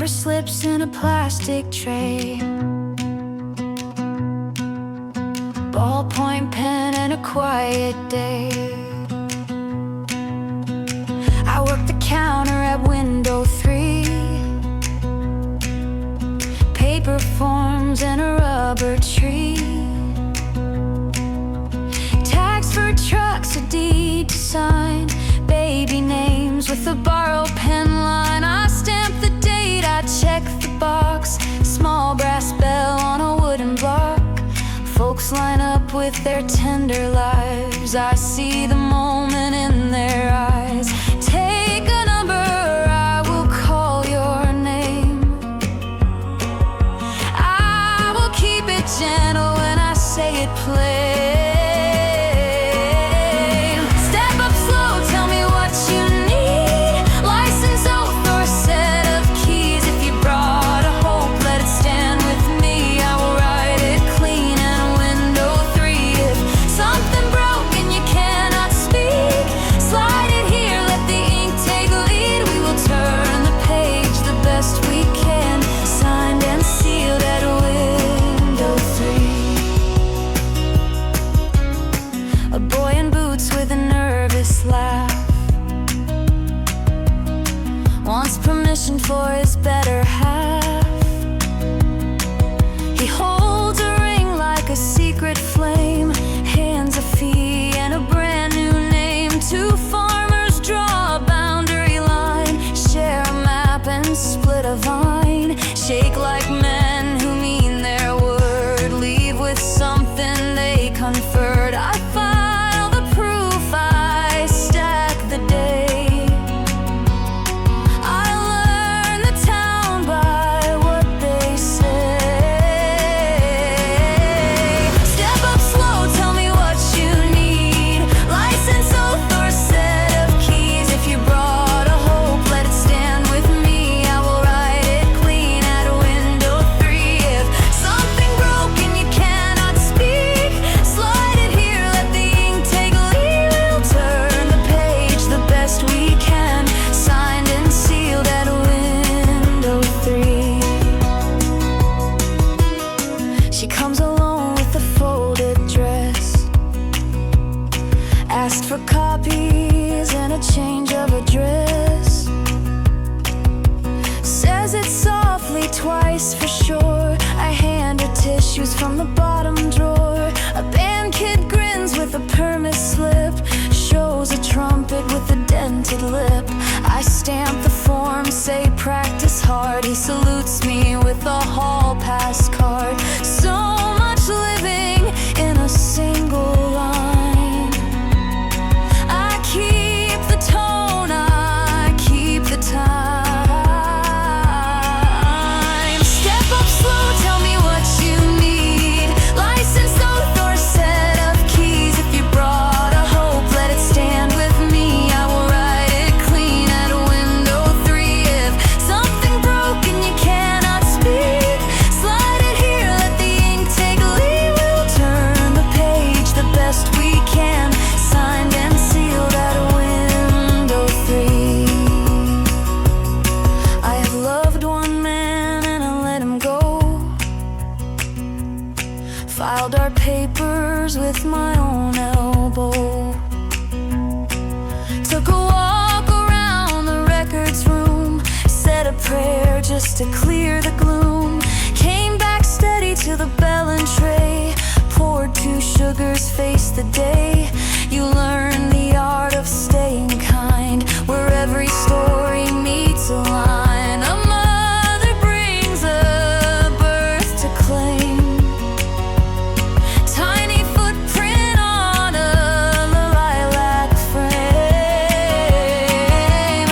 number slips in a plastic tray, ballpoint pen and a quiet day. I work the counter at window 3, paper forms and a rubber tree, tags for trucks, a deed to sign, baby names with a borrowed pen line. I stamp the date, I check the box, small brass bell on a wooden block. Folks line up with their tender lives, I see the moment in their eyes. Take a number, I will call your name. I will keep it gentle when I say it plain. For his better half, he holds a ring like a secret flame, hands a fee and a brand new name. Two farmers draw a boundary line, share a map and split a vine, shake like men who mean their word, leave with something they conferred. I file the proof, I stack the day. For copies and a change of address, says it softly twice for sure. I hand her tissues from the bottom drawer. A band kid grins with a permit slip, shows a trumpet with a dented lip. I stamp the form, say practice hard. He salutes me with a hall pass card. So much living in a single line. Keep the tone, I keep the time. Step up slow, tell me what you need. License, oath, or set of keys. If you brought a hope, let it stand with me. I will write it clean at window 3. If something broke and you cannot speak, slide it here, let the ink take lead. We'll turn the page the best we can, signed and sealed at window 3. I have loved one man and I let him go, filed our papers with my own elbow, took a walk around the records room, said a prayer just to clear the gloom, came back steady to the bell and tray, poured 2 sugars, faced the day. You learn the art of staying kind, where every story meets a line. A mother brings a birth to claim, tiny footprint on a lilac frame.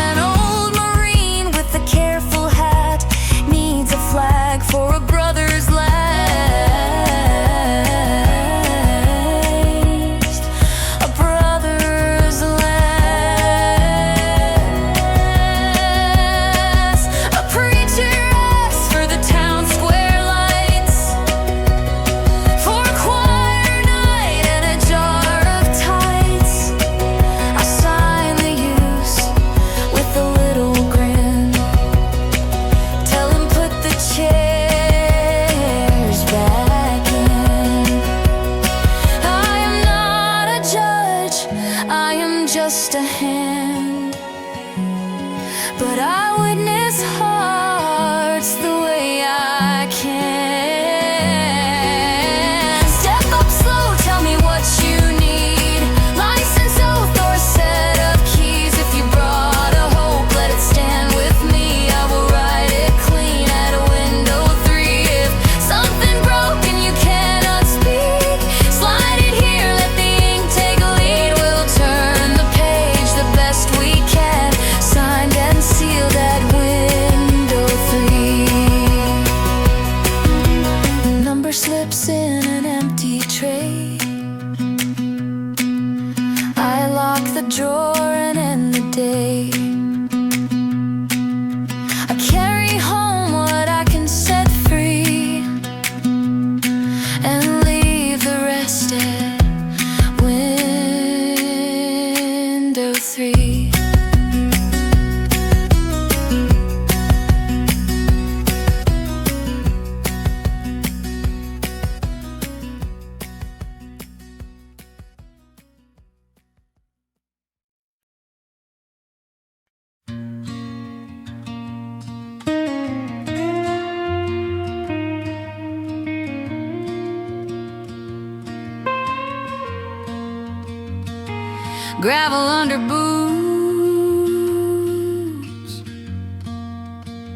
An old Marine with a careful hat needs a flag for a brother's last. gravel under boots.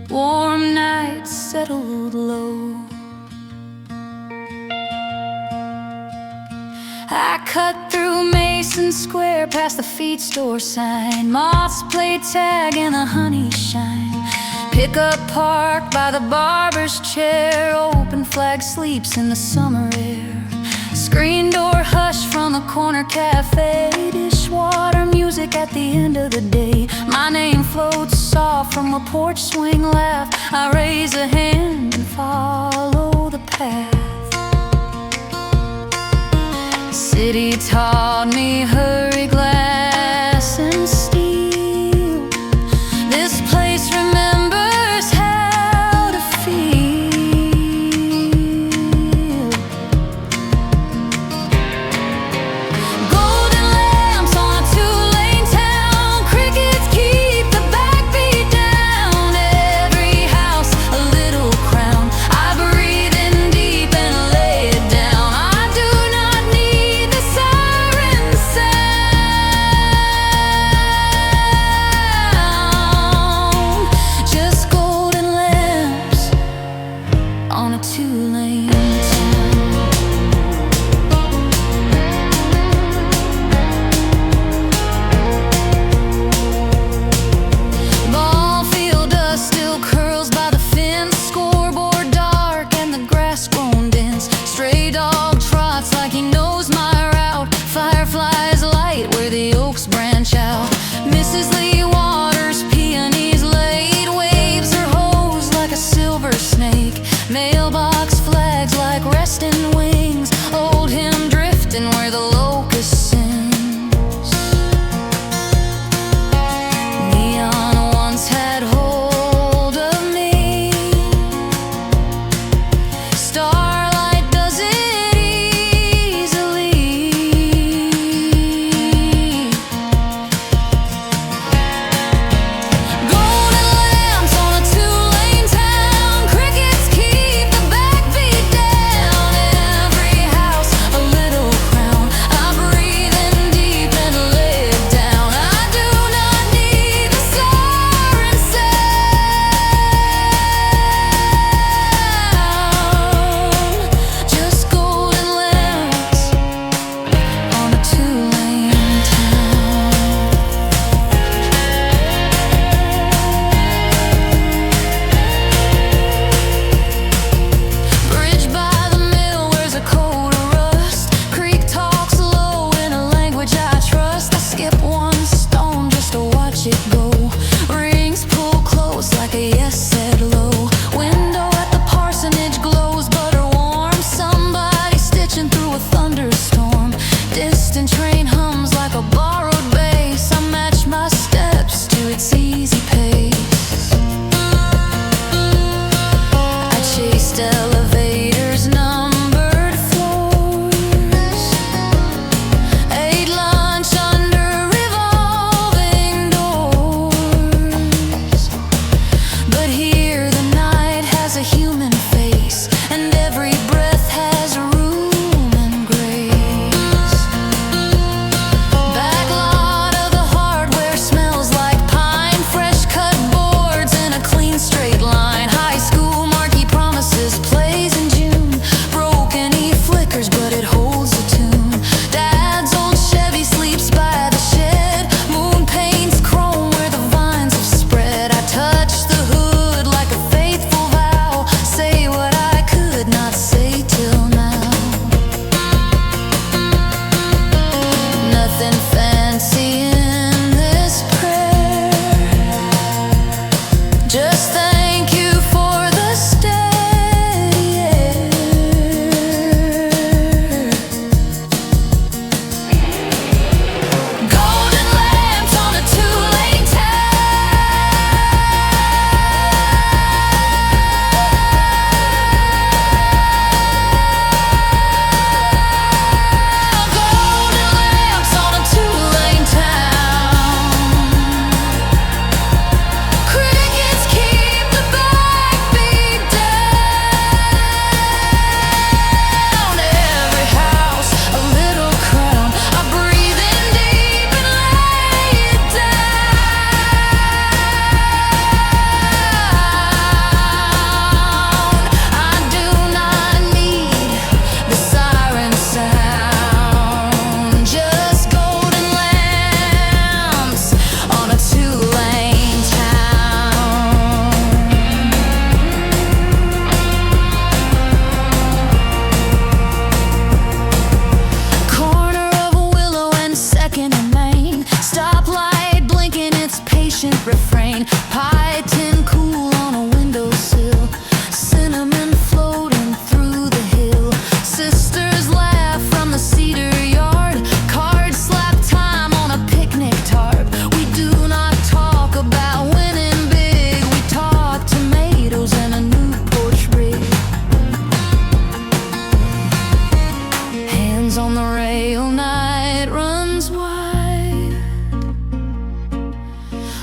Warm nights settled low. I cut through Mason Square past the feed store sign. Moths play tag in the honey shine. Pickup park by the barber's chair. Open flag sleeps in the summer air. Screen door hush from the corner cafe. Dishwater music at the end of the day. My name floats soft from a porch swing laugh. I raise a hand and follow the path. The city taught me hurry, glass and steel. This place remembers how to feel. Golden lamps on a two-lane town. Crickets keep the backbeat down. Every house a little crown. I breathe in deep and lay it down. I do not need the siren sound.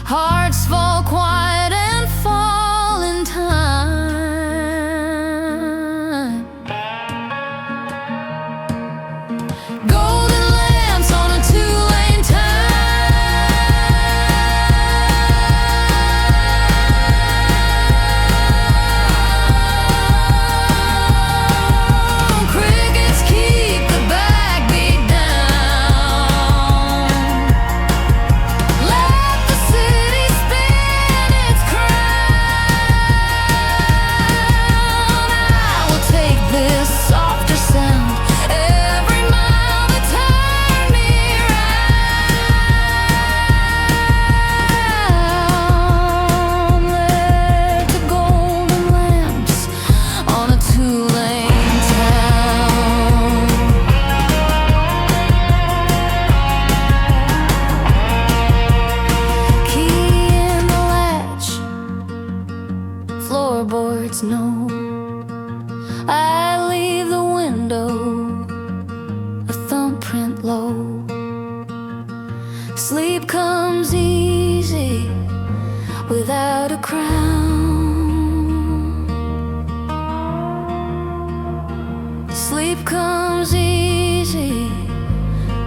Hearts fall quiet and fall in time. Golden lamps on a two-lane town. Crickets keep the backbeat down. Let the city spin its crown. I will take this softer sound every mile that turn me round. Let the golden lamps on a two-lane town. Key in the latch, floorboards know. I leave the window, a thumbprint low. Sleep comes easy without a crown. Sleep comes easy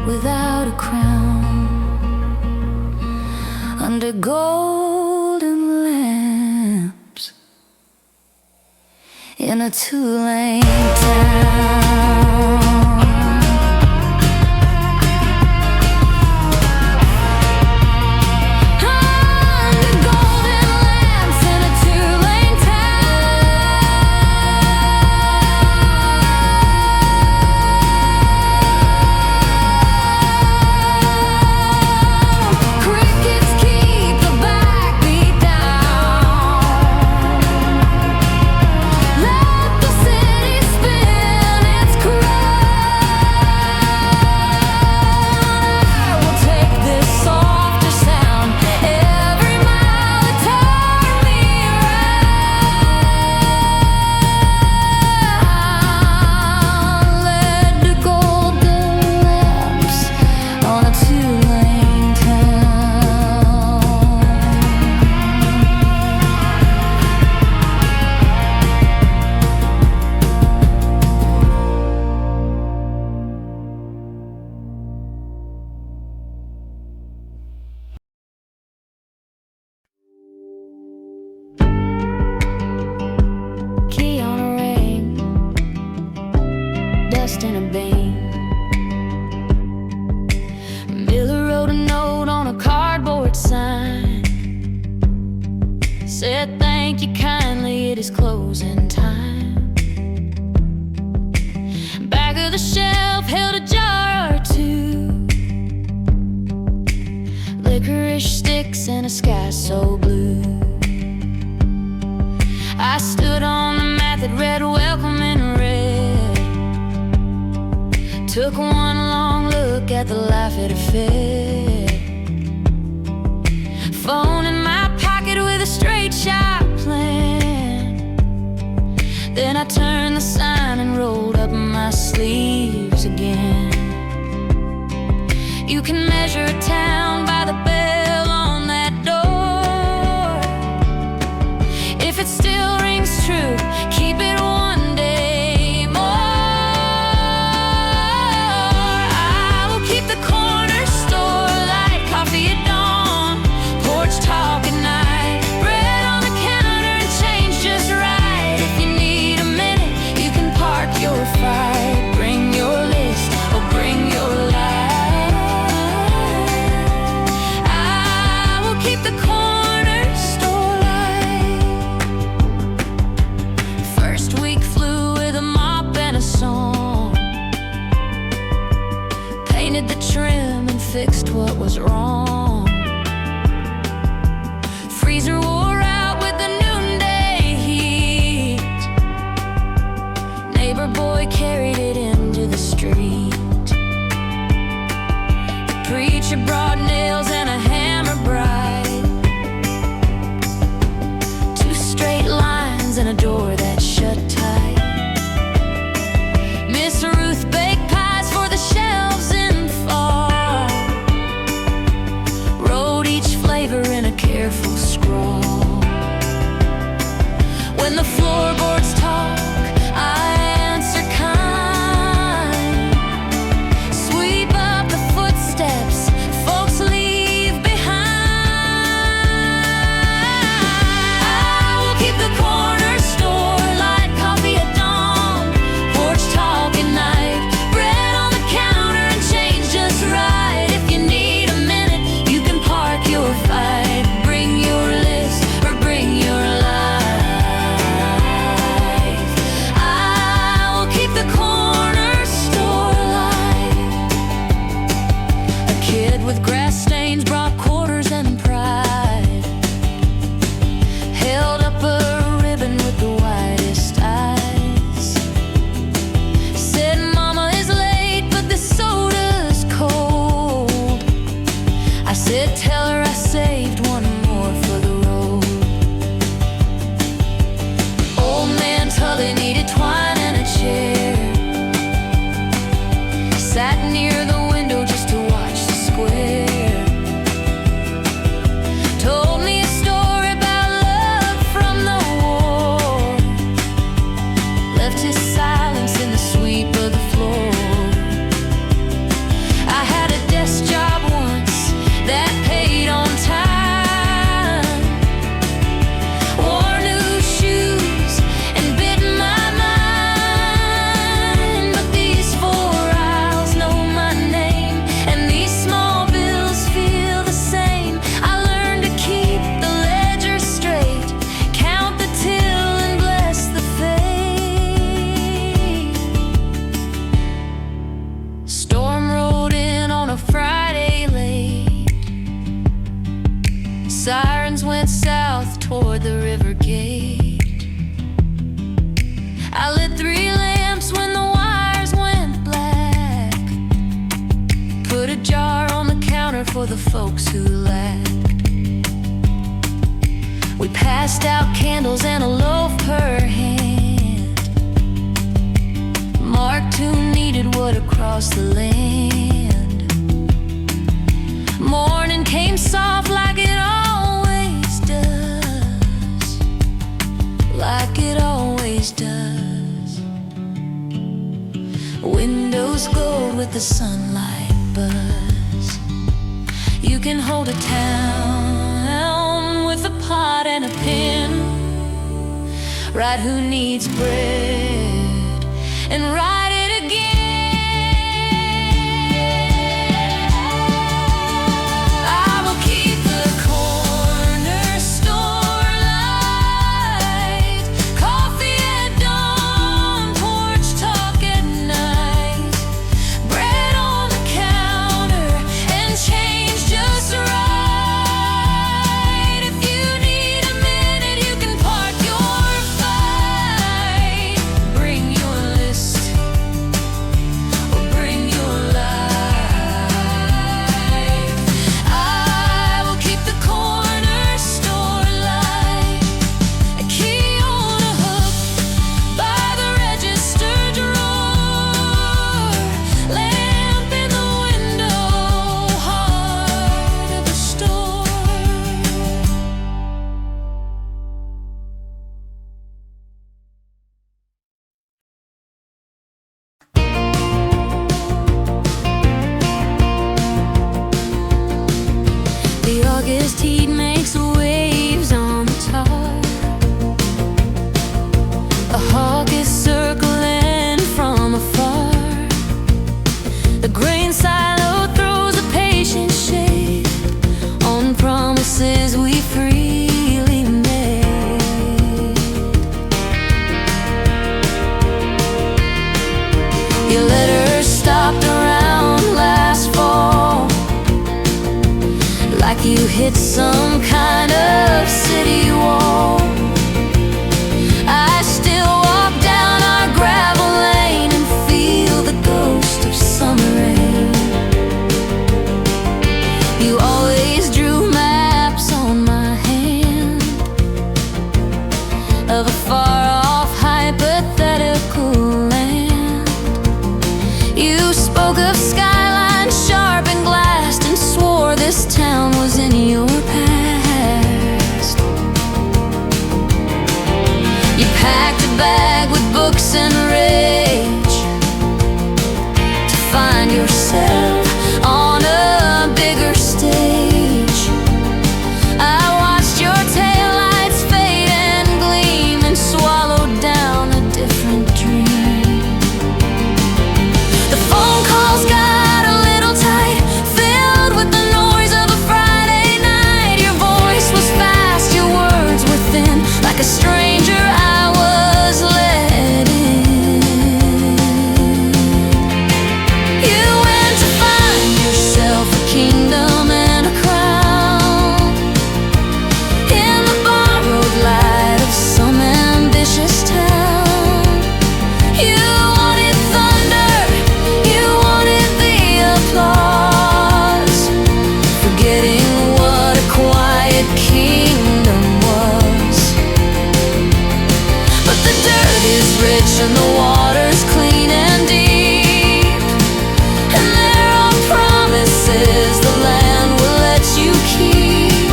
without a crown. Under golden lamps in a two-lane town. Under golden lamps in a two-lane town. Crickets keep the backbeat down. Let the city spin its crown. I will take this softer sound every mile that turn me round. Let the golden lamps on a two-lane town. Key on a ring, dust in a beam. Miller wrote a note on a cardboard sign. Said thank you kindly, it is closing time. Back of the shelf held a jar or two, licorice sticks and a sky so blue. I stood on the mat that read welcome in red. Took one long look at the life it had fed. Phone in my pocket with a straight shot plan. Then I turned the sign and rolled up my sleeves again. You can measure a town by the bell on that door. If it still rings true, keep it one day more. I will keep the corner store light, coffee at dawn, porch talk at night, bread on the counter and change just right. If you need a minute, you can park your fight, bring your list or bring your light. I will keep the corner store light. First week flew with a mop and a song. Painted the trim and fixed what was wrong. Freezer wore out with the noonday heat. Neighbor boy carried it into the street. The preacher brought nails and a hammer bright. Two straight lines and a door that shut tight. Miss Ruth baked pies for the shelves in fall. Wrote each flavor in a careful careful scrawl. When the floorboards talk, I answer kind. Sweep up the footsteps folks leave behind. I will keep the corner store, light coffee at dawn, porch talk at night, bread on the counter and change just right. If you need a minute, you can park your fight. Bring your list or bring your life. I will keep the corner store light. A kid with grass stains brought quarters and pride, held up a ribbon with the widest eyes, said mama is late but the soda's cold. I said tell her I saved one more for the road. Old man Tully needed twine and a chair, sat near the window just to watch the square. Told me a story about love from the war, left his silence in the sweep of the floor. I had a desk job once that paid on time, wore new shoes and bit my mind. But these 4 aisles know my name, and these small bills feel the same. I learned to keep the ledger straight, count the till and bless the fate. Storm rolled in on a Friday late, sirens went south toward the river gate. I lit 3 lamps when the wires went black, put a jar on the counter for the folks who lacked. We passed out candles and a loaf per hand, marked who needed what across the land. Morning came soft like it always does, like it always does. Windows gold with the sunlight buzz. You can hold a town with a pot and a pen, write who needs bread and write it again. I will keep the corner store light, coffee at dawn, porch talk at night, bread on the counter and change just right. If you need a minute, you can park your fight. Bring your list or bring your life. I will keep the corner store light, a key on a hook by the register drawer, lamp in the window, heart of the store. The August heat makes waves on the top. A hawk is circling from afar. The grain silo throws a patient shade on promises we freely made. Your letters stopped around last fall, like you hit some kind of city wall. I still walk down our gravel lane and feel the ghost of summer rain. You always drew maps on my hand of a far-off hypothetical land. You spoke of skylines sharp and glassed and swore this town was in your past. force and rage to find yourself on a bigger stage. I watched your taillights fade and gleam and swallowed down a different dream. The phone calls got a little tight, filled with the noise of a Friday night. Your voice was fast, your words were thin, like a stranger I was let in. You went to find yourself a kingdom and a crown in the borrowed light of some ambitious town. You wanted thunder, you wanted the applause, forgetting what a quiet kingdom was. But the dirt is rich and the water's clean and deep, and there are promises the land will let you keep.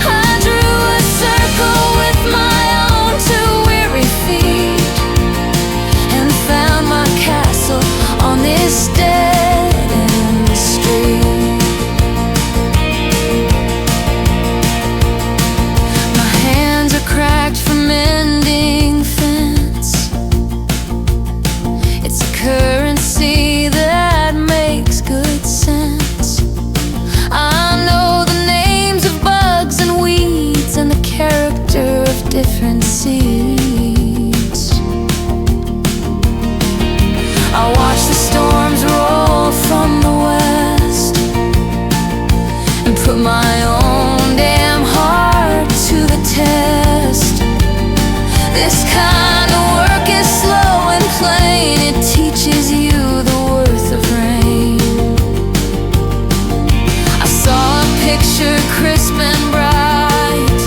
I drew a circle with my own two weary feet and found my castle on this dead-end street. My hands are cracked from mending fence. It's a currency that makes good sense. I know the names of bugs and weeds and the character of different seeds. I watch the storms roll from the west and put my own damn heart to the test. This kind of work is slow and plain, it teaches you the worth of rain. I saw a picture crisp and bright.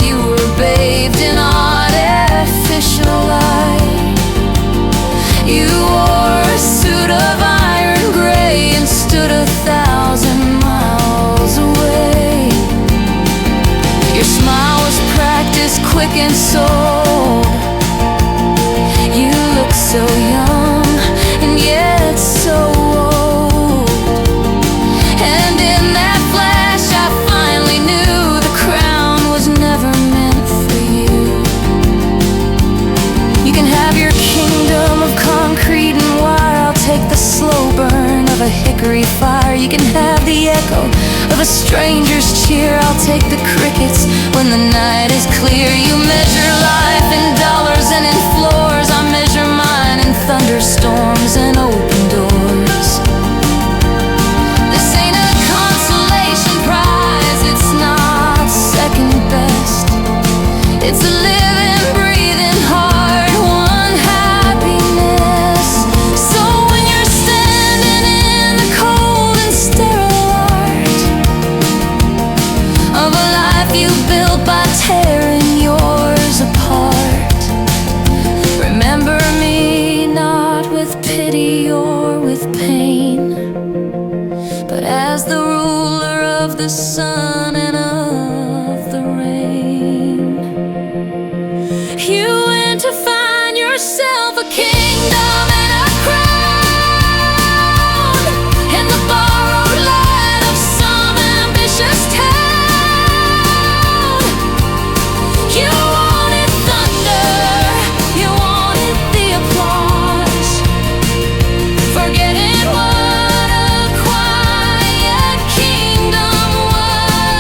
You were bathed in artificial light. You wore a suit of iron gray and stood 1,000 miles away. Your smile was practiced, quick and sold. You look so young and yet so old. And in that flash I finally knew the crown was never meant for you. You can have your kingdom of concrete and wire, I'll take the slow burn of a hickory fire. You can have the echo of a stranger's cheer, I'll take the crickets when the night is clear. You measure life in dollars and in floors, I measure mine in thunderstorms and open doors. This ain't a consolation prize, it's not second best. It's a living, breathing heart, one happiness. So when you're standing in the cold and sterile art of a life you built by tearing yours apart, remember me not with pity or with pain, but as the ruler of the sun and of the rain. You went to find yourself a kingdom and a crown in the borrowed light of some ambitious town. You wanted thunder, you wanted the applause, forgetting what a quiet kingdom was.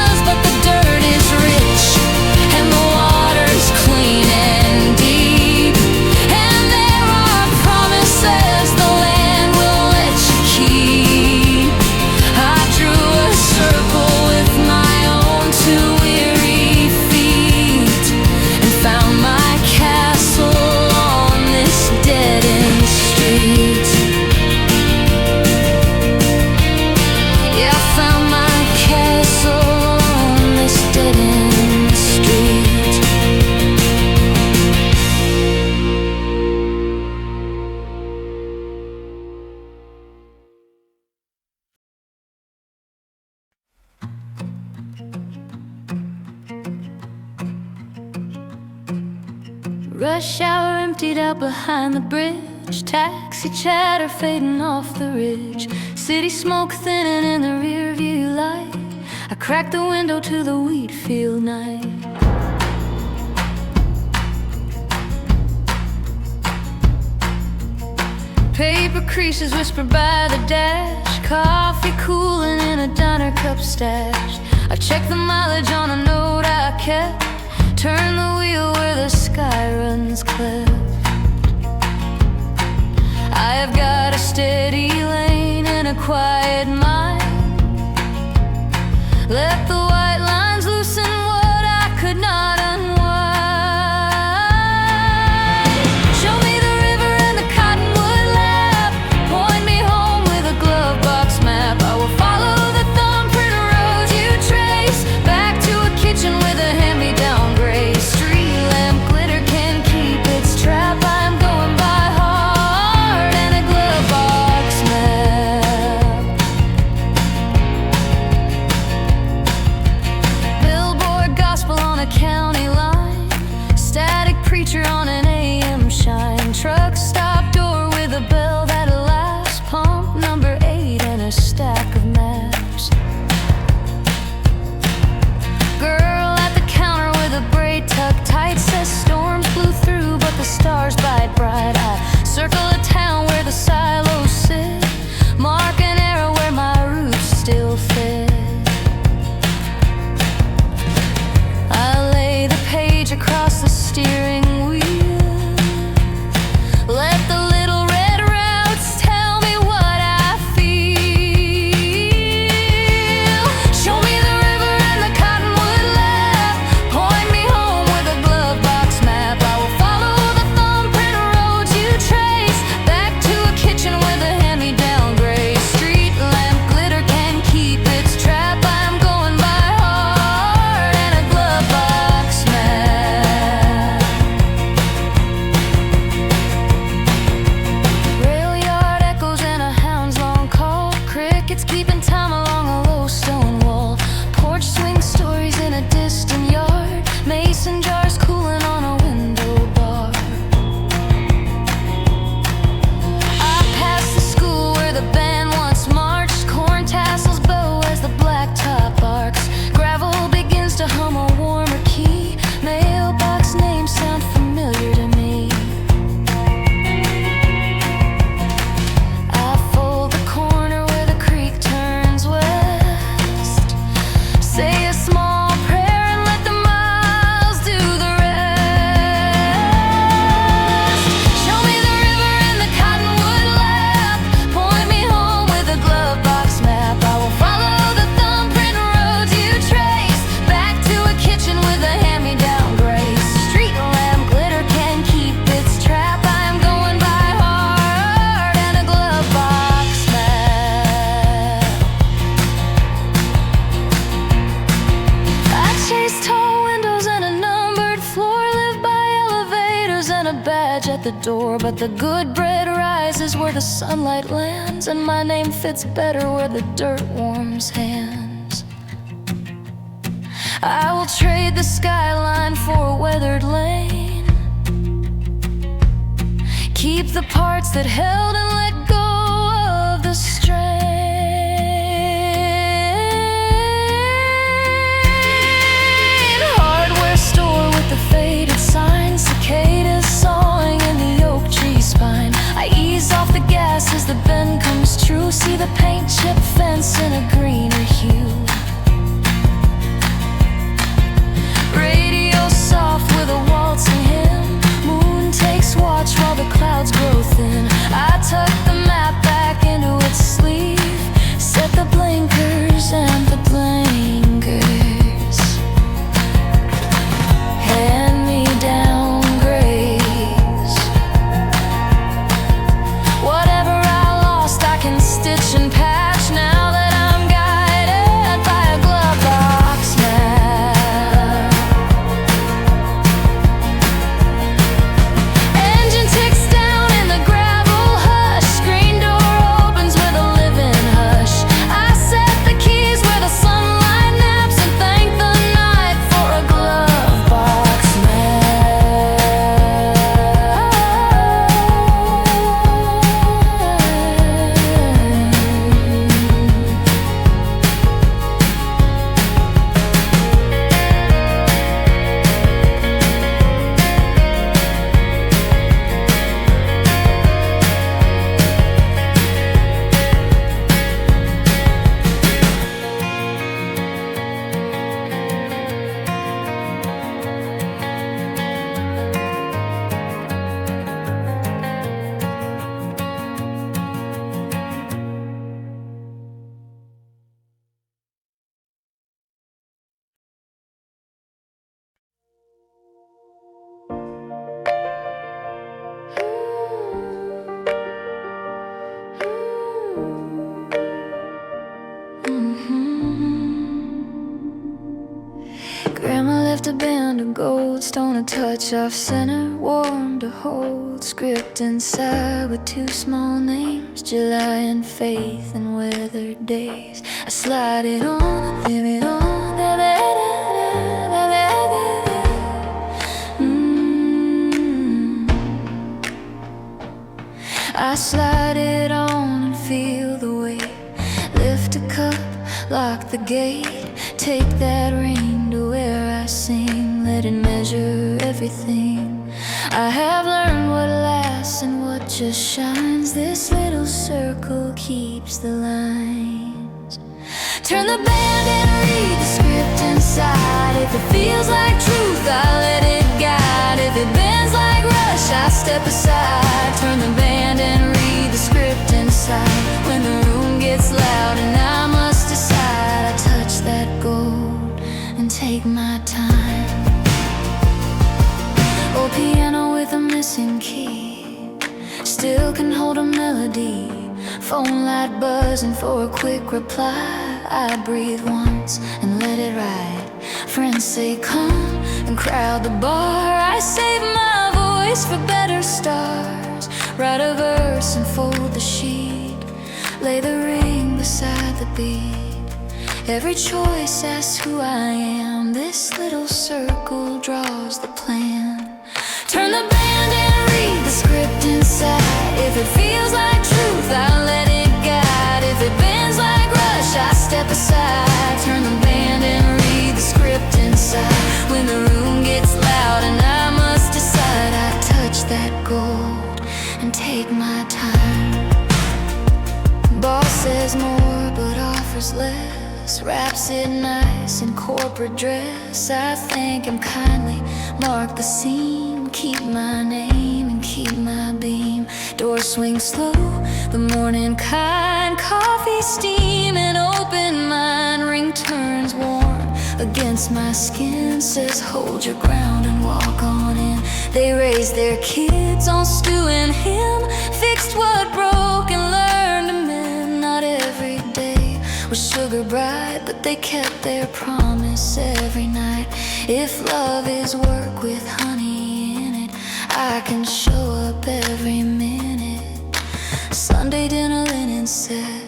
Rush hour emptied out behind the bridge. Taxi chatter fading off the ridge. City smoke thinning in the rear view light. I cracked the window to the wheat field night. Paper creases whisper by the dash. Coffee cooling in a diner cup stash. I checked the mileage on a note I kept. Turn the wheel where the sky runs cleft. I have got a steady lane and a quiet mind. Let the white lines loosen what I could not unwind. Show me the river and the cottonwood lap. Point me home with a Glovebox Map. I will follow the thumbprint roads you trace. Back to a kitchen with a hand-me-down gray. Street lamp glitter can keep its trap. I am going by heart and a Glovebox Map. Billboard gospel on a county line. Static preacher on an AM shine. Truck stop door with a bell that lasts. Pump number 8 and a stack of maps. Girl at the counter with a braid tucked tight. Says storms blew through but the stars bite bright. I circle a town where the silos sit. Mark an arrow where my roots still fit. I lay the page across the steering wheel. Let the little red routes tell me what I feel. Show me the river and the cottonwood lap. Point me home with a Glovebox Map. I will follow the thumbprint roads you trace. Back to a kitchen with a hand-me-down gray. Street lamp glitter can keep its trap. I am going by heart and a Glovebox Map. Rail yard echoes and a hound's long call. Crickets keeping time along a low stone wall. Porch swing stories in a distant yard. Mason jars cooling on a window bar. I pass the school where the band once marched. Corn tassels bow as the blacktop arcs. Gravel begins to hum a warmer key. Mailbox names sound familiar to me. I fold the corner where the creek turns west. Say a small prayer and let the miles do the rest. Show me the river and the cottonwood lap. Point me home with a Glovebox Map. I will follow the thumbprint roads you trace. Back to a kitchen with a hand-me-down gray. Street lamp glitter can keep its trap. I am going by heart and a Glovebox Map. I chase tall windows and a numbered floor. Live by elevators and a badge at the door. But the good bread rises where the sunlight lands, and my name fits better where the dirt warms hands. I will trade the skyline for a weathered lane. Keep the parts that held and let go of the strain. Hardware store with the faded sign. Cicadas sawing in the oak tree spine. I ease off the gas as the bend comes true. See the paint chip fence in a greener hue. Radio soft with a waltzing hymn. Moon takes watch while the clouds grow thin. I tuck the map back into its sleeve. Set the blinkers and the blankers. Hand me down grace. Whatever I lost I can stitch and patch now that I'm guided Grandma left a band of gold, stone a touch off center, warm to hold. Script inside with two small names, July and Faith and weathered days. I slide it on, live it on. I slide it on and feel the weight. Lift a cup, lock the gate. Take that ring to where I sing. Let it measure everything. I have learned what lasts and what just shines. This little circle keeps the lines. Turn the band and read the script inside. If it feels like truth, I let it guide. If it bends like rush, I step aside. Turn the band and read the script inside. When the room gets loud and I must decide, I touch that gold and take my time. Old piano with a missing key, still can hold a melody. Phone light buzzing for a quick reply. I breathe once and let it ride. Friends say come and crowd the bar. I save my voice for better stars. Write a verse and fold the sheet. Lay the ring beside the beat. Every choice asks who I am. This little circle draws the plan. Turn the band and read the script inside. If it feels like truth, I let it guide. If it bends like rush, I step aside. Turn the band and read the script inside. When the room gets loud and I must decide, I touch that gold and take my time. Boss says more but offers less. Wraps it nice in corporate dress. I thank him kindly, mark the seam. Keep my name and keep my beam. Door swings slow, the morning kind. Coffee steam and open mind. Ring turns warm against my skin. Says hold your ground and walk on in. They raised their kids on stew and him. Fixed what broke and learned to mend. Not every day was sugar bright, but they kept their promise every night. If love is work with honey in it, I can show up every minute. Sunday dinner linen set,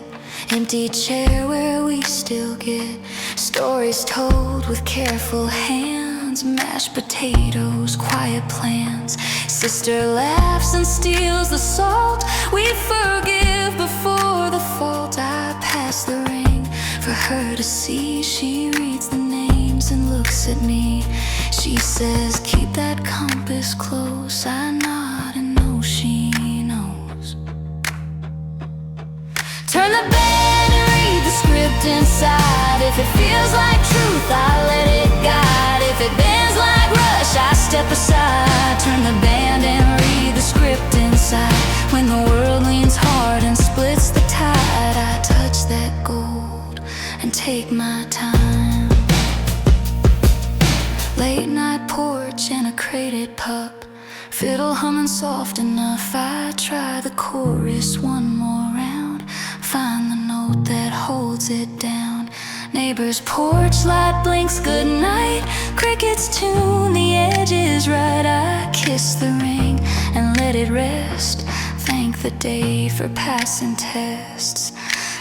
empty chair where we still get stories told with careful hands. Mashed potatoes, quiet plans. Sister laughs and steals the salt. We forgive before the fault. I pass the ring for her to see. She reads the names and looks at me. She says keep that compass close. I nod and know she knows. Turn the band and read the script inside. If it feels like truth, I let it guide. If it bends like rush, I step aside. Turn the band and read the script inside. When the world leans hard and splits the tide, I touch that gold and take my time. Late night porch and a crated pup, fiddle humming soft enough. I try the chorus one more round, find the note that holds it down. Neighbor's porch light blinks goodnight. Crickets tune, the edge is right. I kiss the ring and let it rest. Thank the day for passing tests.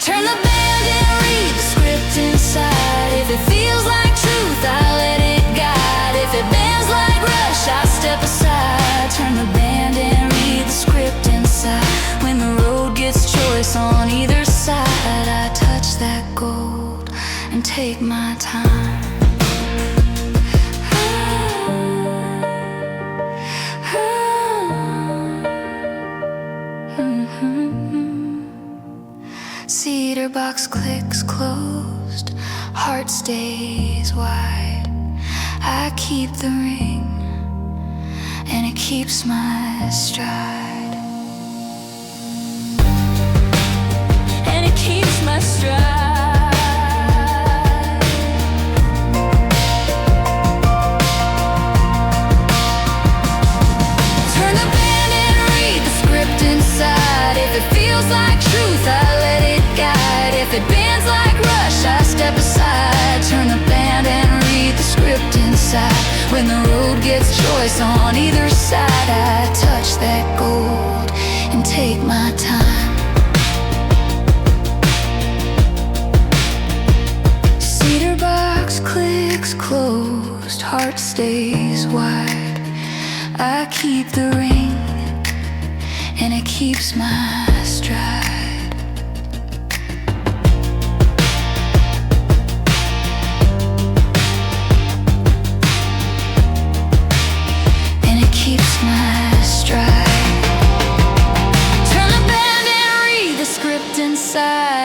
Turn the band and read the script inside. If it feels like truth, I let it guide. If it bends like rush, I step aside. Turn the band and read the script inside. When the road gets choice on either side, I touch that gold and take my time. Cedar box clicks closed, heart stays wide. I keep the ring and it keeps my stride. And it keeps my stride. Turn the band and read the script inside. If it feels like truth, I let it guide. If it bends like rush, I step aside. Turn the band and read the script inside. choice on either side. I touch that gold and take my time. Cedar box clicks closed, heart stays wide. I keep the ring and it keeps my stride.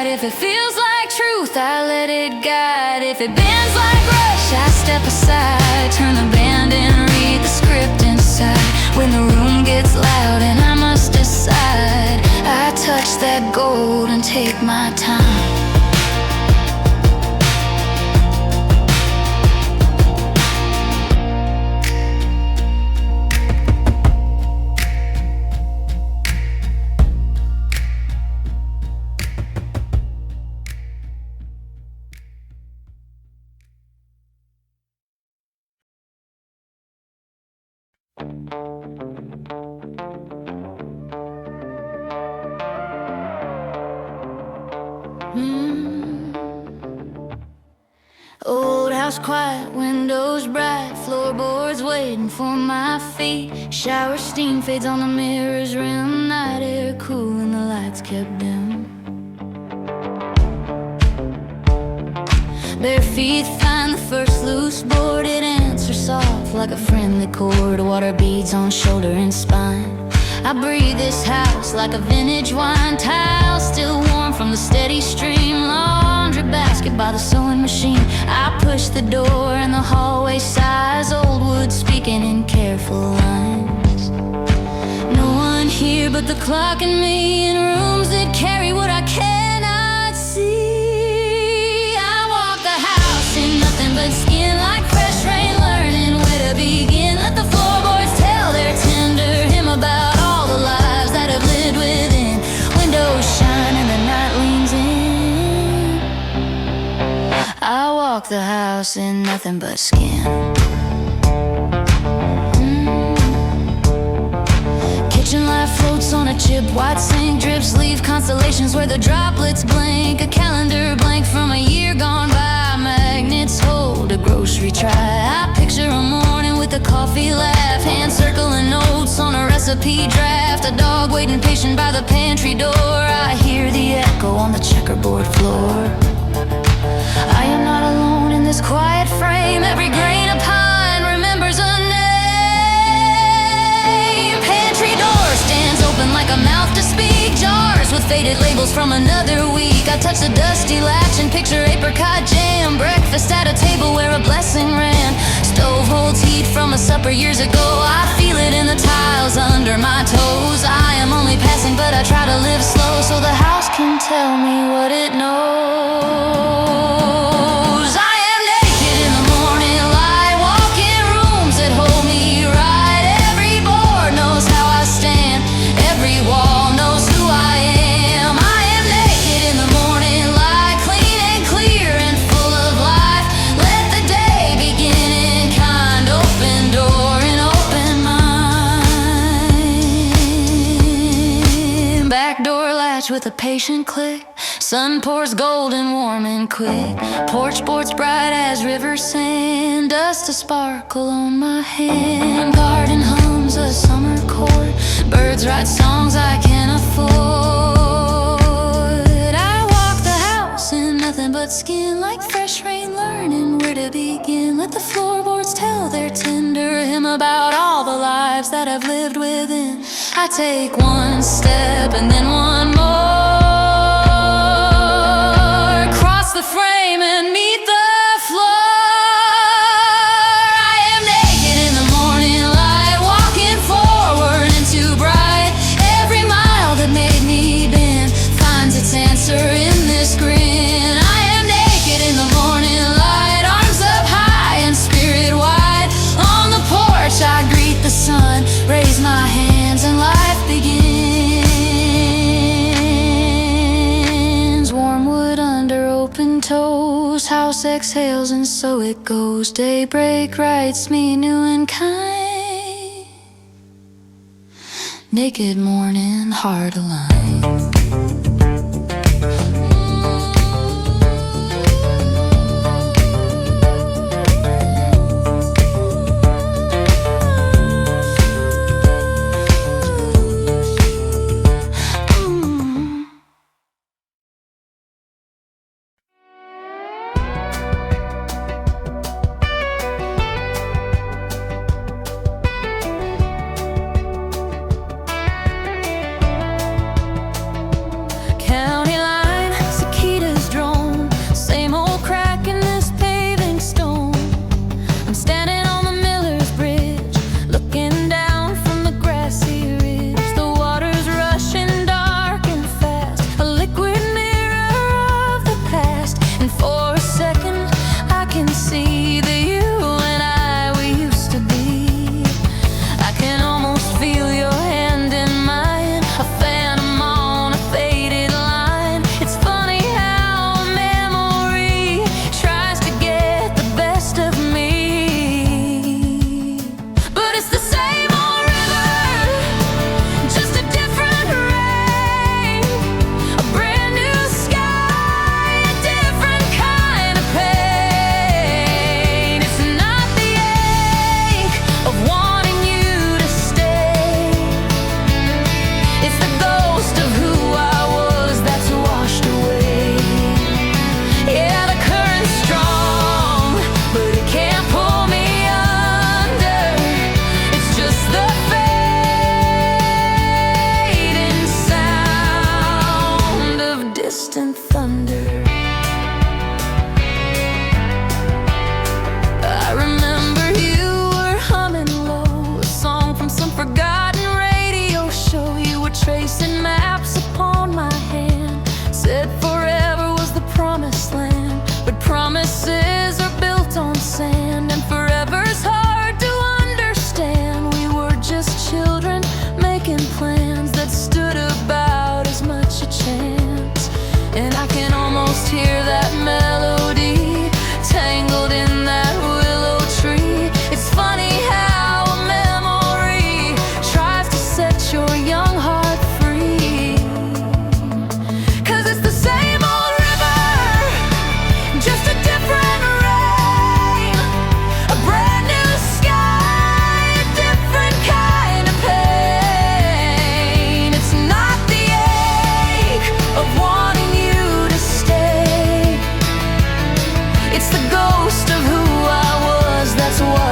If it feels like truth, I let it guide. If it bends like rush, I step aside. Turn the band and read the script inside. When the room gets loud and I must decide, I touch that gold and take my time. Old house quiet, windows bright, floorboards waiting for my feet. Shower steam fades on the mirror's rim, night air cool and the lights kept dim. Bare feet find the first loose board, it answers soft like a friendly chord. Water beads on shoulder and spine. I breathe this house like a vintage wine. Tile still warm from the steady stream. Laundry basket by the sewing machine. I push the door and the hallway sighs. Old wood speaking in careful lines. No one here but the clock and me, in rooms that carry what I cannot see. I walk the house in nothing but skin, like fresh rain, learning where to begin. Let the floorboards tell their tender hymn about all the lives that have lived within. Windows shine and the night leans in. I walk the house in nothing but skin. Kitchen light floats on a chip, white sink drips, leave constellations where the droplets blink. A calendar blank from a year gone by, magnets hold a grocery tray. I picture a morning with a coffee laugh, hand circling notes on a recipe draft. A dog waiting patient by the pantry door. I hear the echo on the checkerboard floor. I am not alone in this quiet frame. Every grain of pine remembers a name. Pantry door stands open like a mouth to speak. Jars with faded labels from another week. I touch the dusty latch and picture apricot jam. Breakfast at a table where a blessing ran. Stove holds heat from a supper years ago. I feel it in the tiles under my toes. I am only passing but I try to live slow, so the house can tell me what it knows. I am naked in the morning light, walking rooms that hold me right. Every board knows how I stand, every wall knows who I am. I am naked in the morning light, clean and clear and full of life. Let the day begin in kind, open door and open mind. Back door latch with a patient click. Sun pours golden, warm and quick. Porch boards bright as river sand. Dust a sparkle on my hand. Garden hums a summer chord. Birds write songs I can't afford. I walk the house in nothing but skin, like fresh rain, learning where to begin. Let the floorboards tell their tender hymn about all the lives that I've lived within. I take one step and then one more. Cross the frame and meet the floor. I am naked in the morning light, walking forward into bright. Every mile that made me bend finds its answer in this grin. I am naked in the morning light, arms up high and spirit wide. On the porch I greet the sun, raise my hands and life begins. Warm wood under open toes, house exhales and so it goes. Daybreak writes me new and kind. naked morning, heart aligned. Tracing maps upon my hand, said forever was the promised land, but promises are built on sand, and forever's hard to understand. We were just children making plans that stood about as much a chance, and I can almost hear that melody tangled in that willow tree. It's funny how a memory tries to set your young heart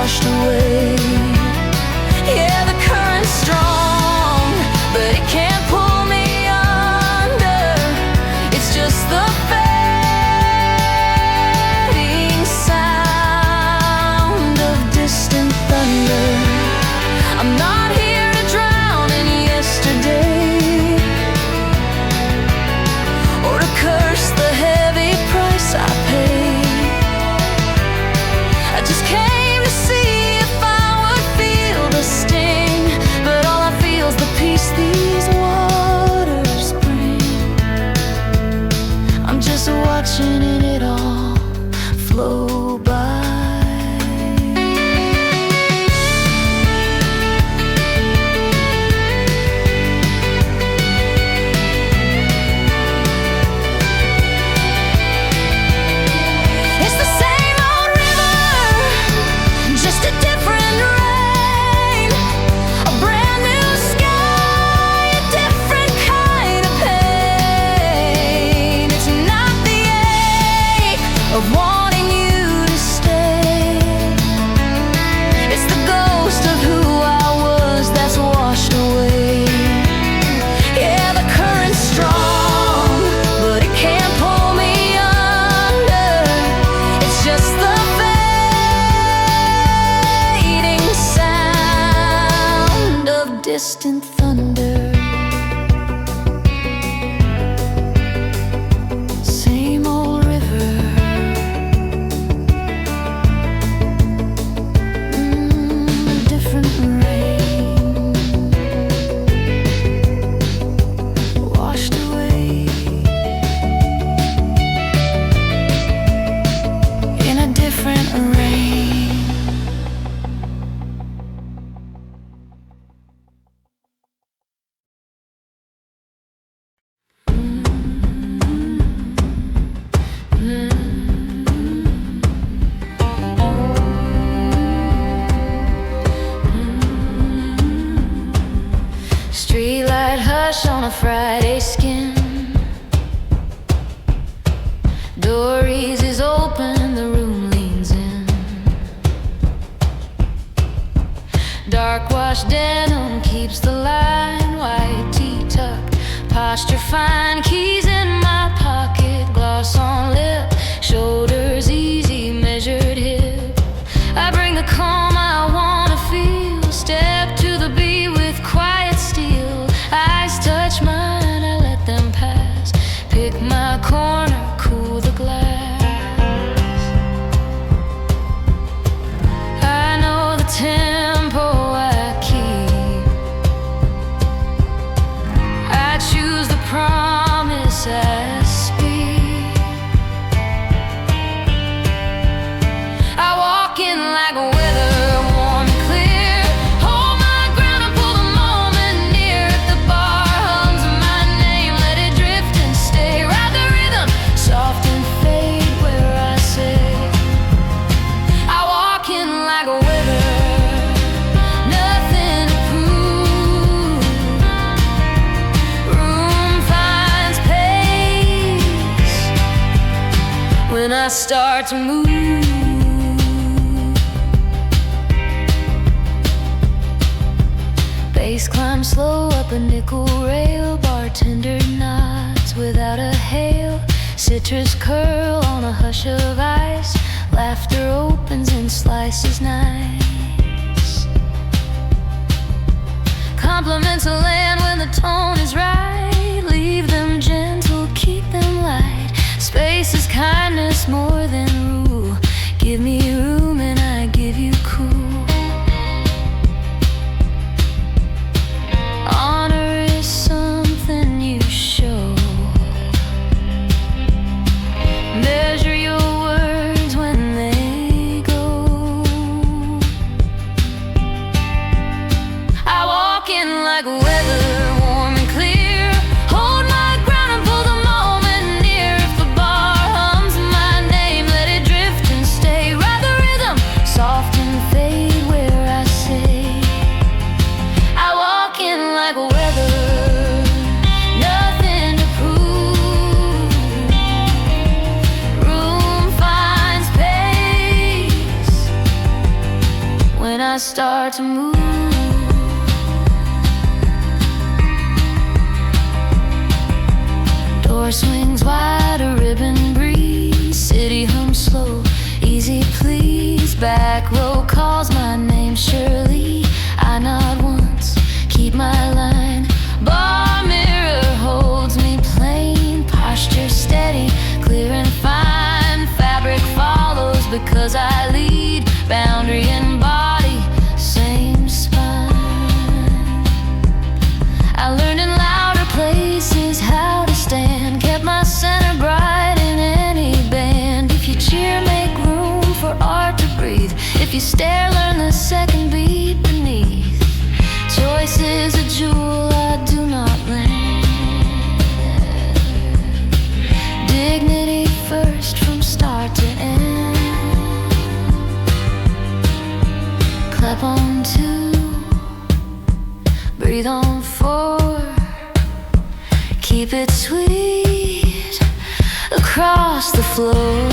washed away. Yeah, the current's strong, but it can't pull me under. It's just the fading sound of distant thunder. I'm not here to drown in yesterday, or to curse the heavy price I paid. I just can't see if I would feel the sting, but all I feel is the peace these waters bring. I'm just watching it all flow by. Of wanting you to stay, it's the ghost of who I was that's washed away. Yeah, the current's strong, but it can't pull me under. It's just the fading sound of distant thunder. brush on a Friday skin. Dories is open, the room leans in. Dark wash denim keeps the line. White tee tuck, posture fine. Keys in my pocket, gloss on lip. Shoulders easy, measured hip. I bring the calm I wanna feel. Step to the beat with quiet steel. Eyes touch mine, I let them pass. Pick my corner, cool the glass. I know the tempo I keep. I choose the promise I speak. I walk in like weather, warm and clear. Hold my ground and pull the moment near. If the bar hums my name, let it drift and stay. Ride the rhythm, soft and fade where I say. I walk in like weather, nothing to prove. Room finds pace when I start to move. Bass climb slow up a nickel rail. Bartender nods without a hail. Citrus curl on a hush of ice. Laughter opens and slices nice. Compliments a land when the tone is right. Leave them gentle, keep them light. Space is kindness more than rule. Give me room and I give you cool. Honor is something you show. Measure your words when they go. I walk in like weather, warm and clear. Hold my ground and pull the moment near. If the bar hums my name, let it drift and stay. Ride the rhythm, soft and fade where I say. I walk in like weather, nothing to prove. Room finds pace when I start to move. Door swings wide, a ribbon breeze. City hums slow, easy please. Back row calls my name, Sherly. I nod once, keep my line. Bar mirror holds me plain. Posture steady, clear and fine. Fabric follows because I lead. Boundary and body, same spine. I learned in louder places how to stand. Kept my center bright in any band. If you cheer, make room for art to breathe. If you stare, learn the second beat beneath. Choice is a jewel I do not lend. Dignity first from start to end. Clap on two, breathe on four. Keep it sweet across the floor.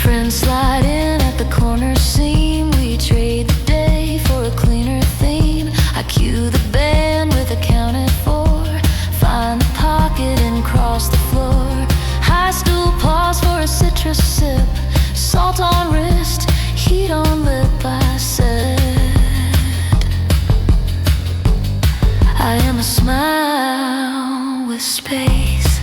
Friends slide in at the corner seam. We trade the day for a cleaner theme. I cue the band with accounted for. Find the pocket and cross the floor. High stool pause for a citrus sip. Salt on wrist, heat on lip. I said I am a smile with space.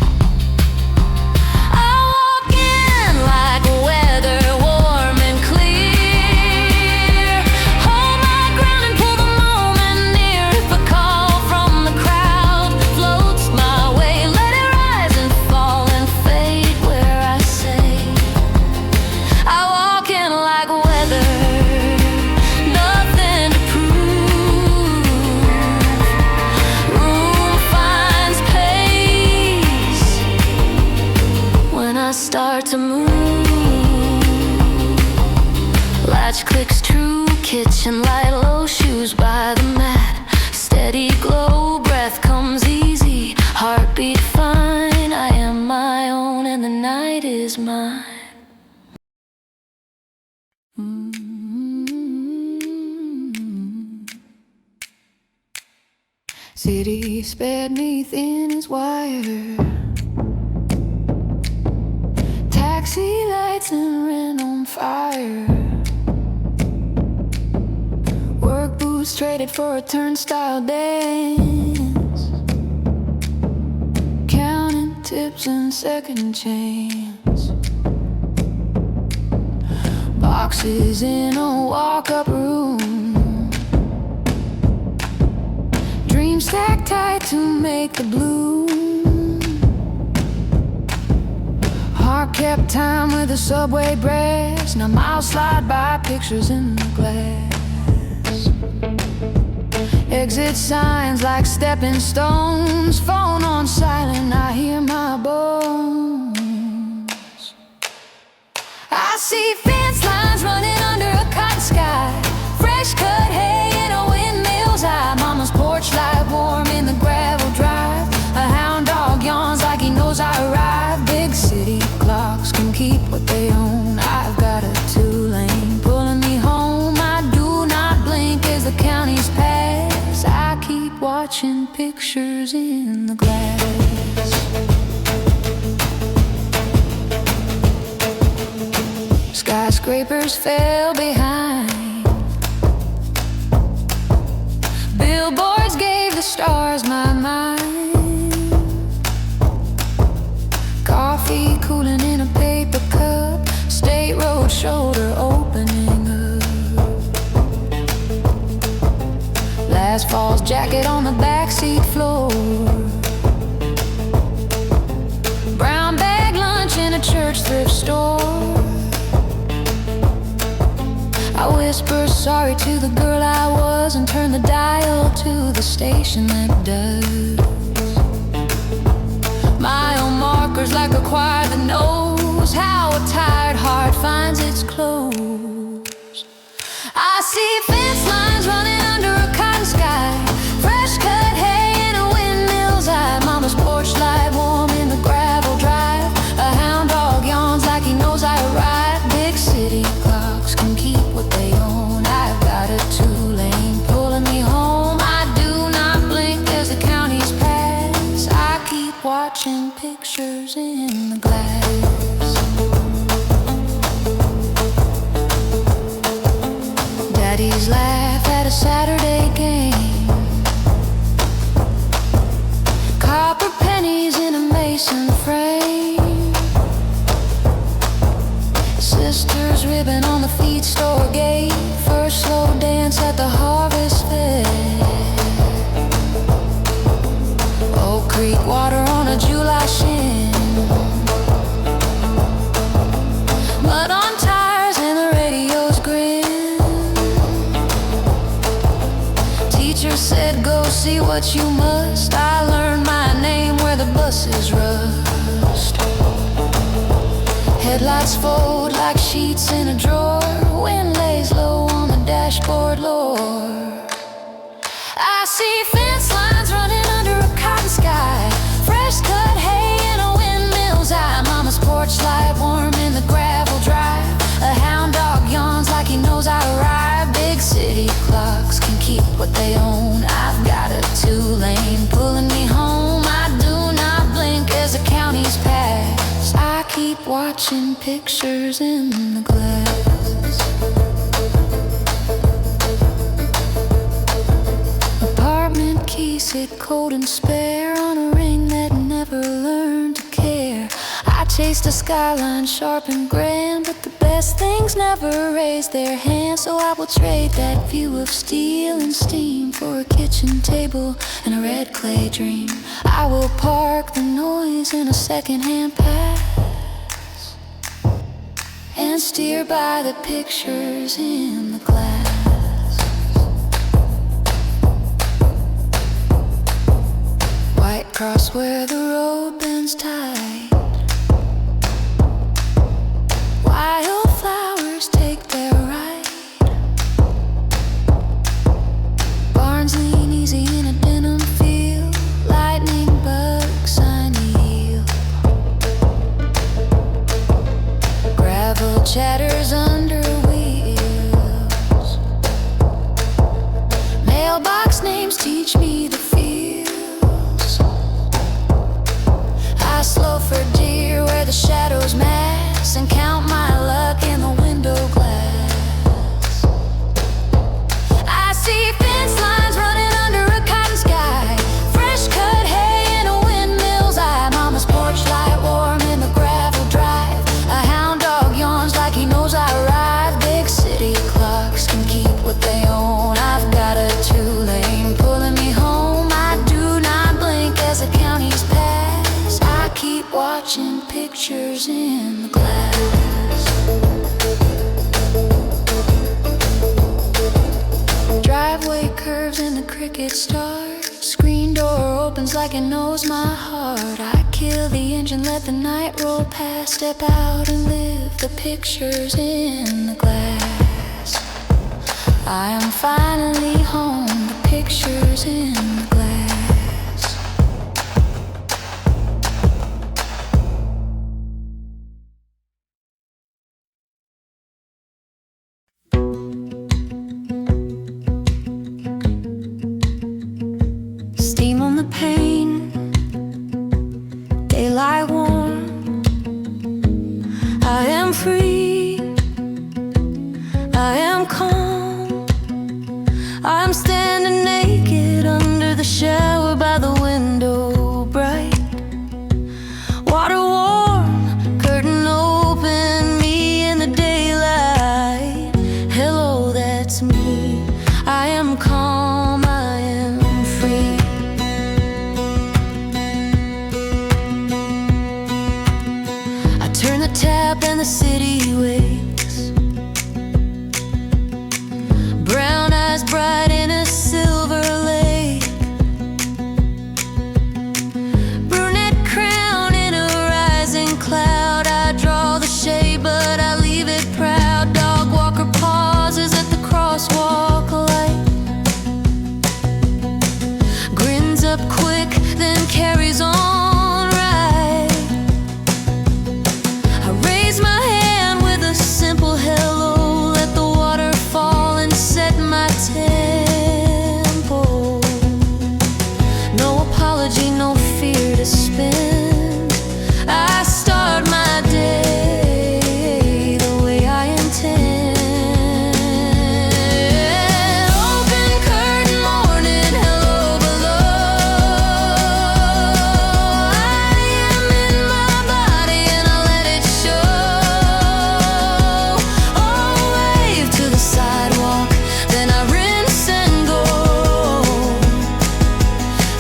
I walk in like weather, warm and clear. Hold my ground and pull the moment near. If a call from the crowd floats my way, let it rise and fall and fade where I say. I walk in like weather, nothing to prove. Room finds pace when I start to move. Latch clicks true, kitchen, light low, shoes by the mat. Steady glow, breath comes easy, heartbeat fine. I am my own and the night is mine. City spared me thin as wire, taxi lights and rent on fire. Work boots traded for a turnstile dance, counting tips and second chance. Boxes in a walk-up room, dreams stacked tight to make the bloom. Heart kept time with the subway brass. Now miles slide by, pictures in the glass. Exit signs like stepping stones, phone on silent, I hear my bones. I see fence lines running under a cotton sky, fresh cut hay in a windmill's eye. Mama's porch light warm in the gravel drive, a hound dog yawns like he knows I arrived. Big city clocks can keep what they own. I've got a two-lane pulling me home. I do not blink as the counties pass. I keep watching pictures in the glass. Skyscrapers fell behind, billboards gave the stars my mind. Coffee cooling in a paper cup, state road shoulder opening up. Last fall's jacket on the backseat floor, brown bag lunch in a church thrift store. I whisper sorry to the girl I was and turn the dial to the station that does. Mile markers like a choir that knows how a tired heart finds its close. I see fence lines running under a cotton sky, fresh cut hay in a windmill's eye. Mama's porch light warm in the gravel drive, a hound dog yawns like he knows I arrived. Big city clocks can keep what they own. I've got a two-lane pulling me home. I do not blink as the counties pass. I keep watching pictures in the glass. Daddy's laugh at a Saturday game, copper pennies in a mason frame. Sister's ribbon on the feed store gate, first slow dance at the harvest fair. Oak Creek water on a July shin, mud on tires and the radio's grin. Teacher said go see what you must. I learned my name where the buses rust. Headlights fold like sheets in a drawer, wind lays low on the dashboard lore. I see fence lines running under a cotton sky, fresh cut hay in a windmill's eye. Mama's porch light warm in the gravel drive, a hound dog yawns like he knows I arrived. Big city clocks can keep what they own. I've got a two-lane pulling me home. I do not blink as the counties pass. I keep watching pictures in the glass. Apartment keys sit cold and spare on a ring that never learned to care. I chased a skyline sharp and grand, but the best things never raise their hands. So I will trade that view of steel and steam for a kitchen table and a red clay dream. I will park the noise in a second-hand pass and steer by the pictures in the glass. White cross where the road bends tight, wildflowers take their right. chatters under wheels. Mailbox names teach me the feels. I slow for deer where the shadows mass and count my luck in the window glass. I see fence lines running under a cotton sky, fresh cut hay in a windmill's eye. Mama's porch light warm in the gravel drive. A hound dog yawns like he knows I arrive. Big city clocks can keep what they own. I've got a two-lane pulling me home. I do not blink as the counties pass. I keep watching pictures in the glass. Driveway curves and the cricket start. Screen door opens like it knows my heart. I kill the engine, let the night roll past. Step out and live the pictures in the glass. I am finally home, the pictures in the glass. Steam on the pane, daylight warm. I am free, I am calm. I'm standing naked under the shower by the window bright. Water warm, curtain open, me in the daylight. Hello, that's me. I am calm, I am free. I turn the tap and the city wakes. Brown eyes bright in a silver lake. Brunette crown in a rising cloud. I draw the shade but I leave it proud. Dog walker pauses at the crosswalk light. Grins up quick then carries on right. I raise my hand with a simple hello. Let the water fall and set my tempo. No apology, no fear to spend. I start my day the way I intend. Open curtain, morning, hello below. I am in my body and I let it show. Oh, wave to the sidewalk, then I rinse and go.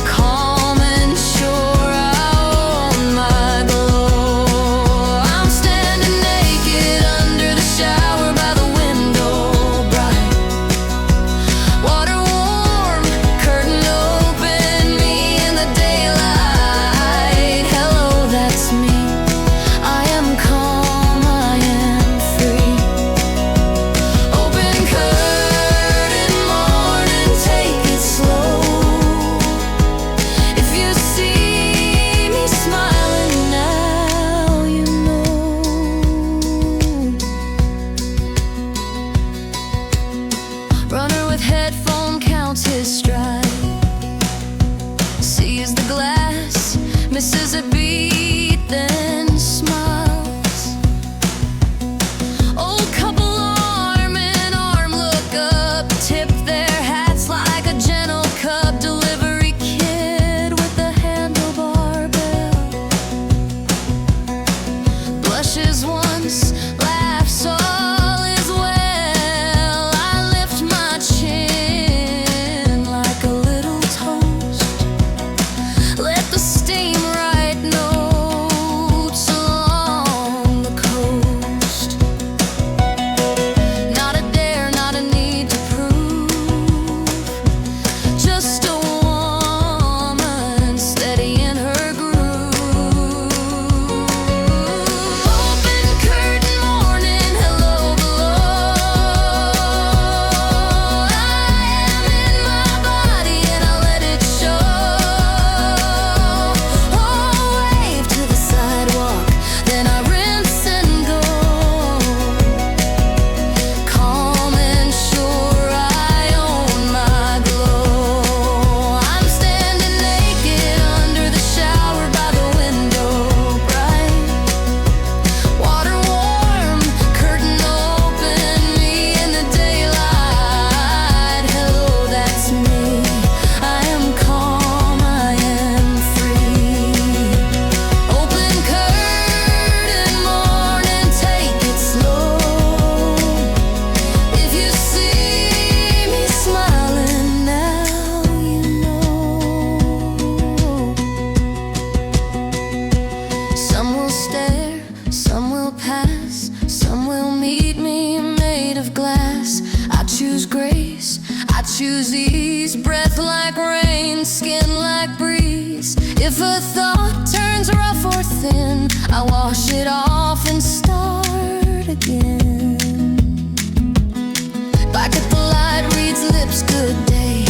Calm and sure I own my glow. I'm standing naked under the shower by the window bright. Water warm, curtain open, me in the daylight. Hello, that's me. I am calm, I am free. Open curtain, morning, take it slow. If you see me smiling now, you know. Runner with headphone counts his stride. Sees the glass, misses a beat, then smiles. Old couple arm in arm look up, tip their hats like a gentle cub. Delivery kid with a handlebar bell. Blushes once, laughs, all is well. I lift my chin like a little toast. Let the steam write notes along the coast. Not a dare, not a need to prove. Just a woman steady in her groove. Open will pass, some will meet me made of glass. I choose grace, I choose ease, breath like rain, skin like breeze. If a thought turns rough or thin, I wash it off and start again. Back at the light reads lips, good day.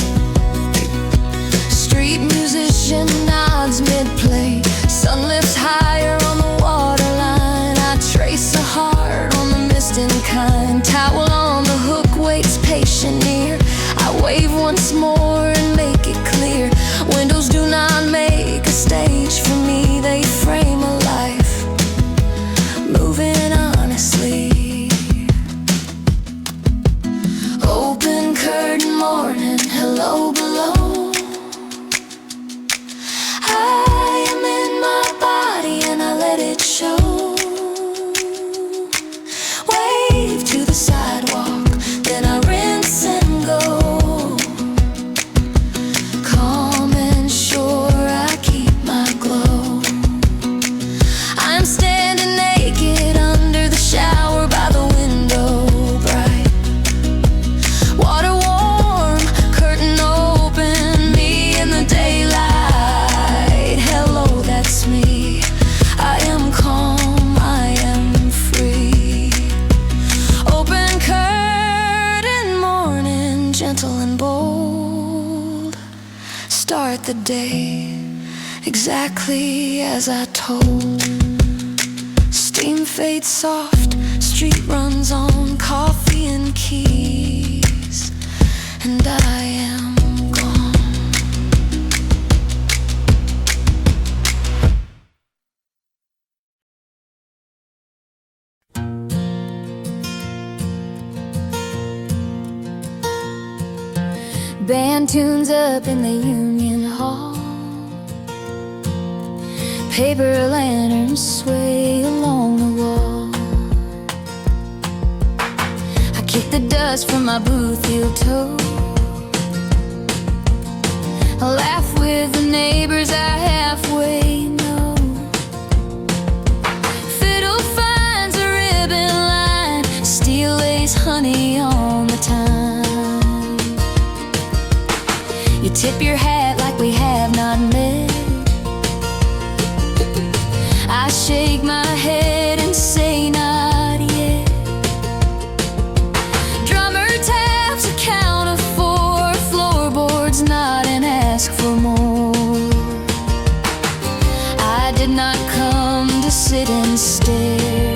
Street musician nods mid-play. Sun lifts higher on the waterline. I trace a heart on the mist and kind. Towel on the hook waits patient near. I wave once more and make it clear. Windows do not make a stage for me, they frame a life moving honestly. Open curtain morning, hello below. I am in my body and I let it show. Wave to the sidewalk, then I rinse and go. Calm and sure I keep my glow. I'm standing naked under the shower by the window bright. Water warm, curtain open, me in the daylight. Hello, that's me. I am calm, I am free. Open curtain morning, gentle and bold. Start the day exactly as I told. Steam fades soft, street runs on, coffee and keys, and I am gone. Band tunes up in the Union Hall. Paper lanterns sway along the wall. I kick the dust from my booth heel toe. I laugh with the neighbors I halfway know. Fiddle finds a ribbon line, steel lace honey on the time. You tip your hat like we have not met. I shake my head and say not yet. Drummer taps a count of 4, floorboards nod and ask for more. I did not come to sit and stare.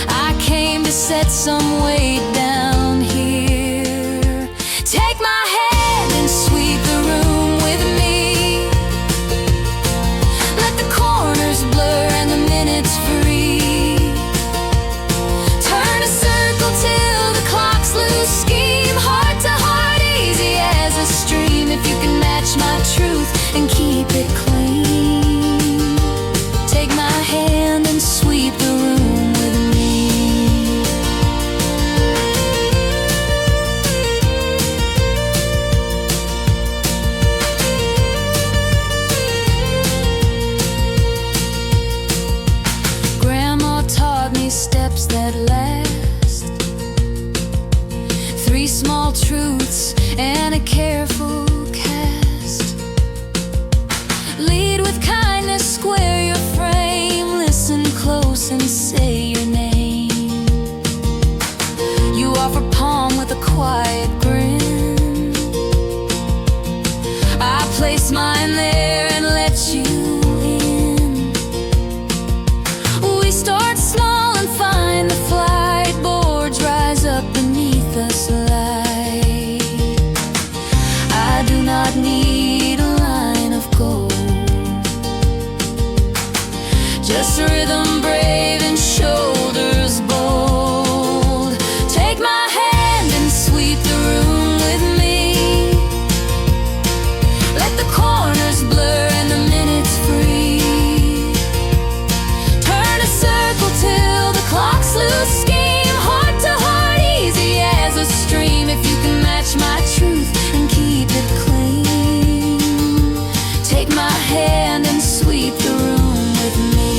I came to set some weight down here. Take my hand and sweep the room with me. Let the corners blur and the minutes free. Turn a circle till the clocks lose steam. Heart to heart, easy as a stream. If you can match my truth and keep it clean. Take my hand and sweep the room with me. Grandma taught me steps that last. 3 small truths and a careful cast. Lead with kindness, square your frame. Listen close and say your name. You offer palm with a quiet grin. I place mine there and let you in. We start small and find the flight. Boards rise up beneath us light. I do not need a line of gold, just rhythm brave and shoulders bold. Take my hand and sweep the room with me. Let the corners blur and the minutes free. Turn a circle till the clocks lose steam. Heart to heart, easy as a stream. If you can match my truth and keep it clean. Take my hand and sweep the room with me.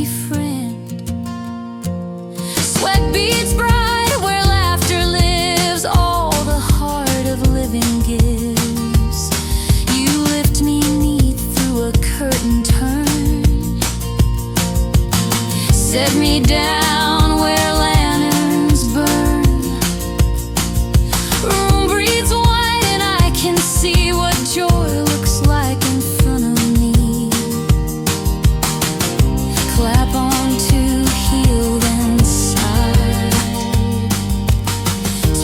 friend. Sweat beads bright where laughter lives, all the heart of living gives. You lift me neat through a curtain turn, set me down where lanterns burn. Room breathes wide and I can see what joy looks like in front of me. Clap on to heal then sigh.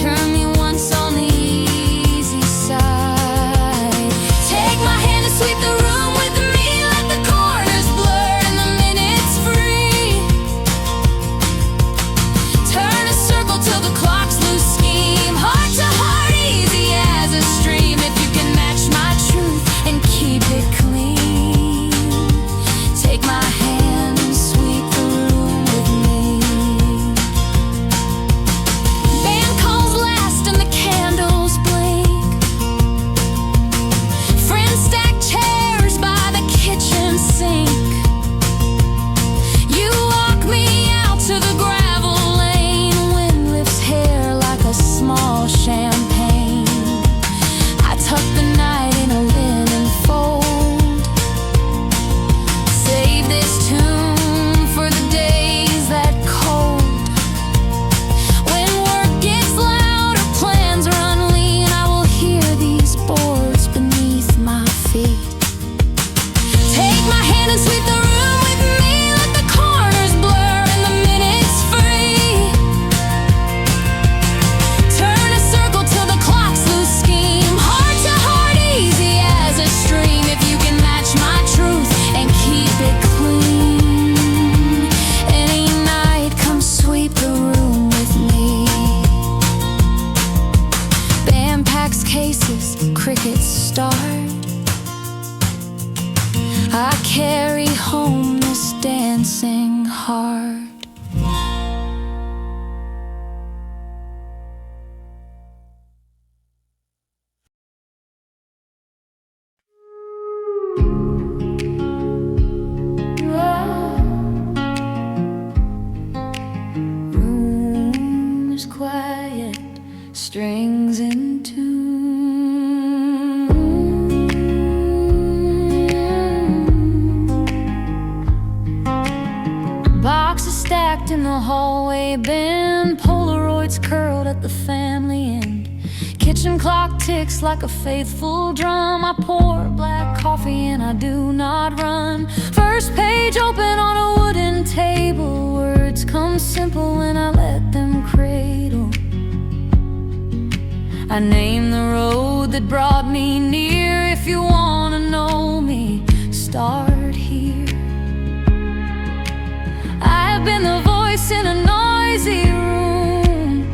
Turn me once on the easy side. Take my hand and sweep the room with me. Let the corners blur and the minutes free. Turn a circle till the clocks lose scheme. Heart to heart, easy as a stream. If you can match my truth and keep it clean, take my hand and sweep the room with me. Band calls last and the candles blink. Friends stack chairs by the kitchen sink. You walk me out to the gravel lane. Wind lifts hair like a small champagne. I tuck the night in a linen fold. Save this tune for the days that cold. When work gets loud or plans run lean, I will hear these boards beneath my feet. Take my hand and sweep the room with me. Let the corners blur and the minutes free. Turn a circle till the clocks lose scheme. Heart to heart, easy as a stream. If you can match my truth and keep it clean, any night come sweep the room with me. Band packs cases, crickets start. I carry home this dancing heart. Room is quiet, strings in tune. Boxes stacked in the hallway bin, Polaroids curled at the family end. Kitchen clock ticks like a faithful drum. I pour black coffee and I do not run. First page open on a wooden table. Words come simple and I let them cradle. I name the road that brought me near. If you wanna know me, start here. I've been the voice in a noisy room.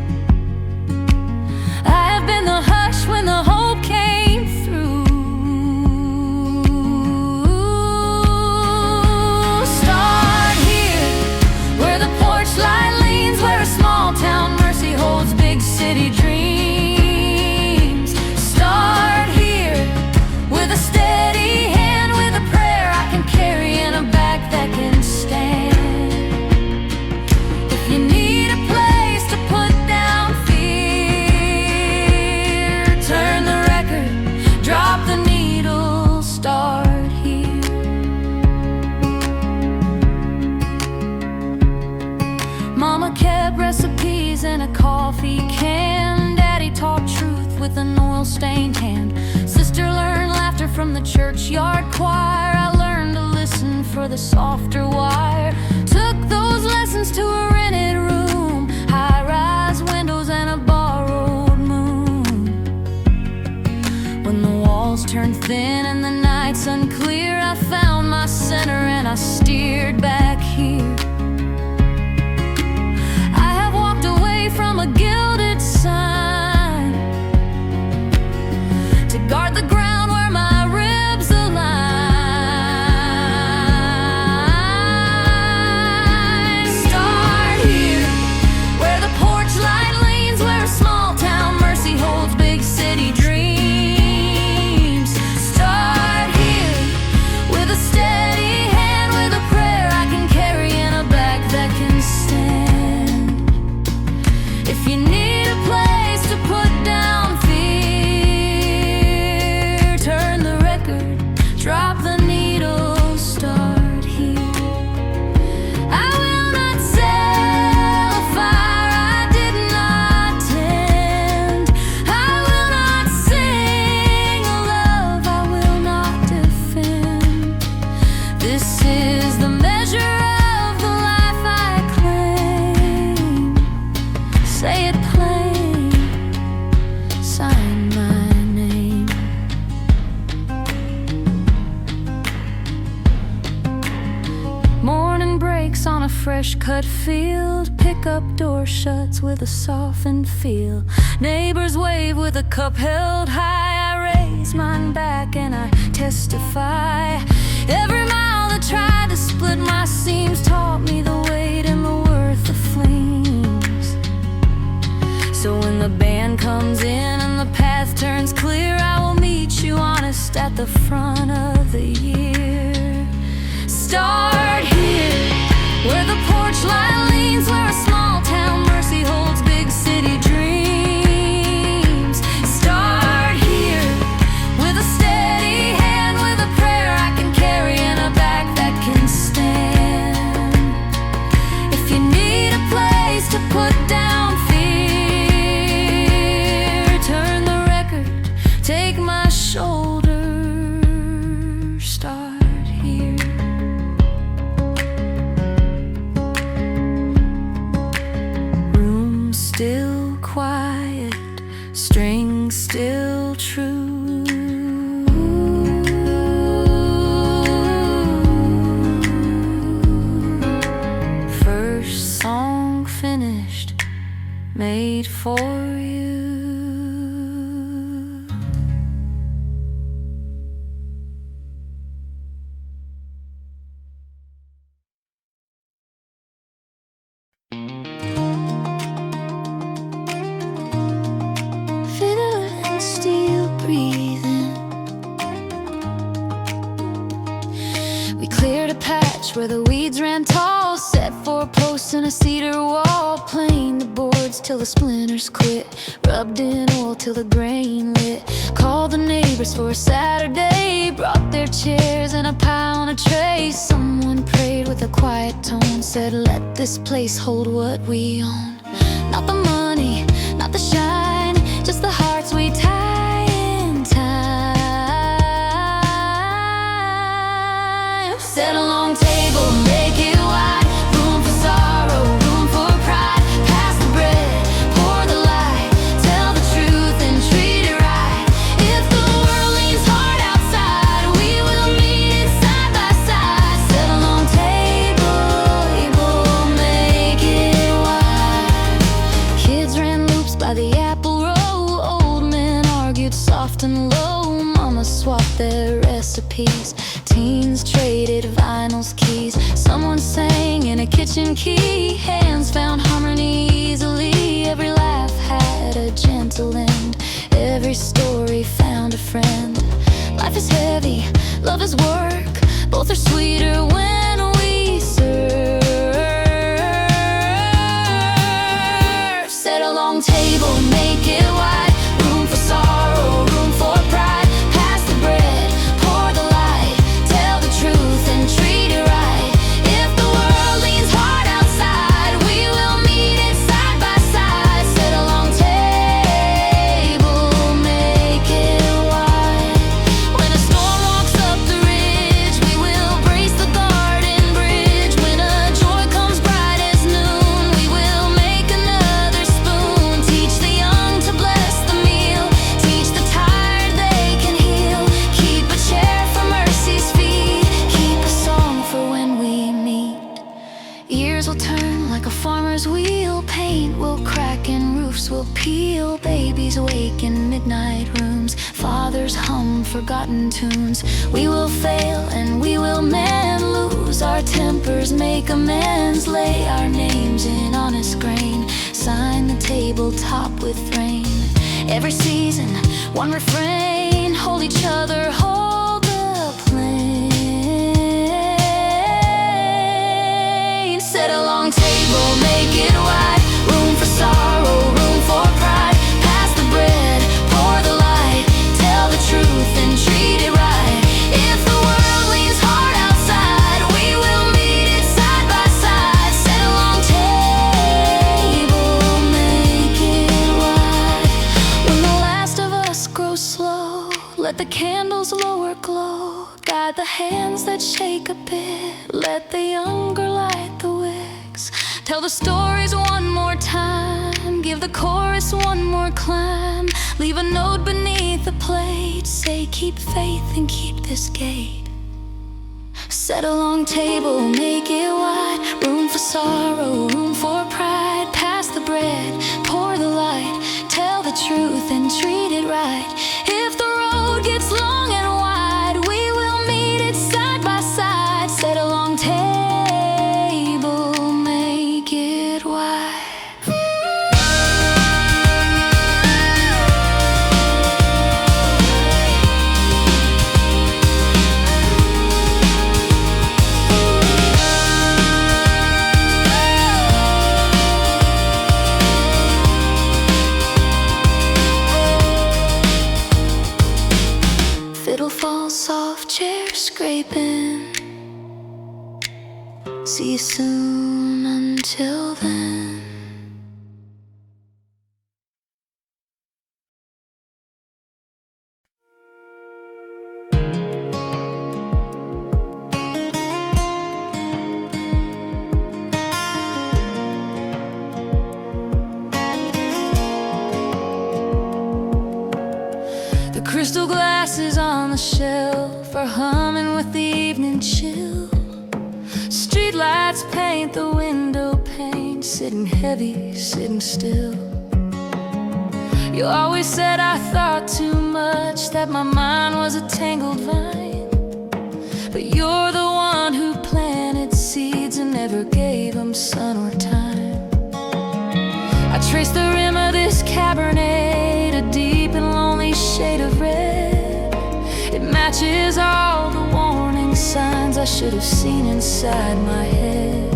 I've been the hush when the hope came through. Start here, where the porch light leans, where a small town mercy holds big city dreams. Start here, with a steady hand, with a prayer I can carry and a back that can stand. If you need a place to put down fear, turn the record, drop the needle, start here. Mama kept recipes in a coffee can. Daddy taught truth with an oil-stained hand. Sister learned laughter from the churchyard choir. I learned to listen for the softer wire. Took those lessons to a rented room, high-rise windows and a borrowed moon. When the walls turned thin and the nights unclear, I found my center and I steered back here. I have walked away from a gilded sign to guard the ground where my ribs align. Start here, where the porch light leans, where a small town mercy holds big city dreams. Start here, with a steady hand, with a prayer I can carry cut field, pickup door shuts with a softened feel. Neighbors wave with a cup held high. I raise mine back and I testify. Every mile that tried to split my seams taught me the weight and the worth of flames. So when the band comes in and the path turns clear, I will meet you honest at the front of the year. Start here, where the porch light leans, where a small town mercy holds big city dreams. Start here, with a steady hand, with a prayer I can carry and a back that can stand. If you need a place to put down fear, turn the record, take my shoulder, start here. Still quiet, strings still true. First song finished, made for you. Steel breathing. We cleared a patch where the weeds ran tall, set 4 posts and a cedar wall, planed the boards till the splinters quit, rubbed in oil till the grain lit. Called the neighbors for a Saturday, brought their chairs and a pie on a tray. Someone prayed with a quiet tone, said let this place hold what we own. Not the money, not the shine, just the hearts we tie in time. Set a long table, make it wide, room for sorrow, room for pride. Pass the bread, pour the light, tell the truth and treat it right. If the world leans hard outside, we will meet it side by side. Set a long table, make it wide. Kids ran loops by the apple row, soft and low. Mama swapped their recipes, teens traded vinyls keys. Someone sang in a kitchen key, hands found harmony easily. Every laugh had a gentle end, every story found a friend. Life is heavy, love is work, both are sweeter when we serve. Set a long table, make it wide, room for sorrow, room for pride. Pass the bread, pour the light, tell the truth and treat it right. If the world leans hard outside, we will meet it side by side. Set a long table, make it wide. When a storm walks up the ridge, we will brace the garden bridge. When a joy comes bright as noon, we will make another spoon. Teach the young to bless the meal, teach the tired they can heal. Keep a chair for mercy's feet, keep a song for when we meet. Years will turn like a farmer's wheel, paint will crack and roofs will peel. Babies wake in midnight rooms, fathers hum forgotten tunes. We will fail and we will mend, lose our tempers, make amends. Lay our names in honest grain, sign the tabletop with rain. Every season, one refrain, hold each other, hold the plane. Set a long table, make it wide, room for sorrow, room for pride. Pass the bread, pour the light, tell the truth and treat it right. If the world leans hard outside, we will meet it side by side. Set a long table, make it wide. When the last of us grows slow, let the candles lower glow. Guide the hands that shake a bit, let the younger light the wicks. Tell the stories one more time, give the chorus one more climb. Leave a note beneath the plate, say keep faith and keep this gate. Set a long table, make it wide. Room for sorrow, room for pride. Pass the bread, pour the light. Tell the truth and treat it right. If the road gets long and wide, we will meet it side by side. Set a long table, make it wide. Fiddle falls soft, chair scraping. See you soon, until then. The crystal glasses on the shelf are humming with the evening chill. Street lights paint the window pane, sitting heavy, sitting still. You always said I thought too much, that my mind was a tangled vine. But you're the one who planted seeds and never gave them sun or time. I traced the rim of this Cabernet, a deep and lonely shade of red. It matches all the warning signs I should have seen inside my head.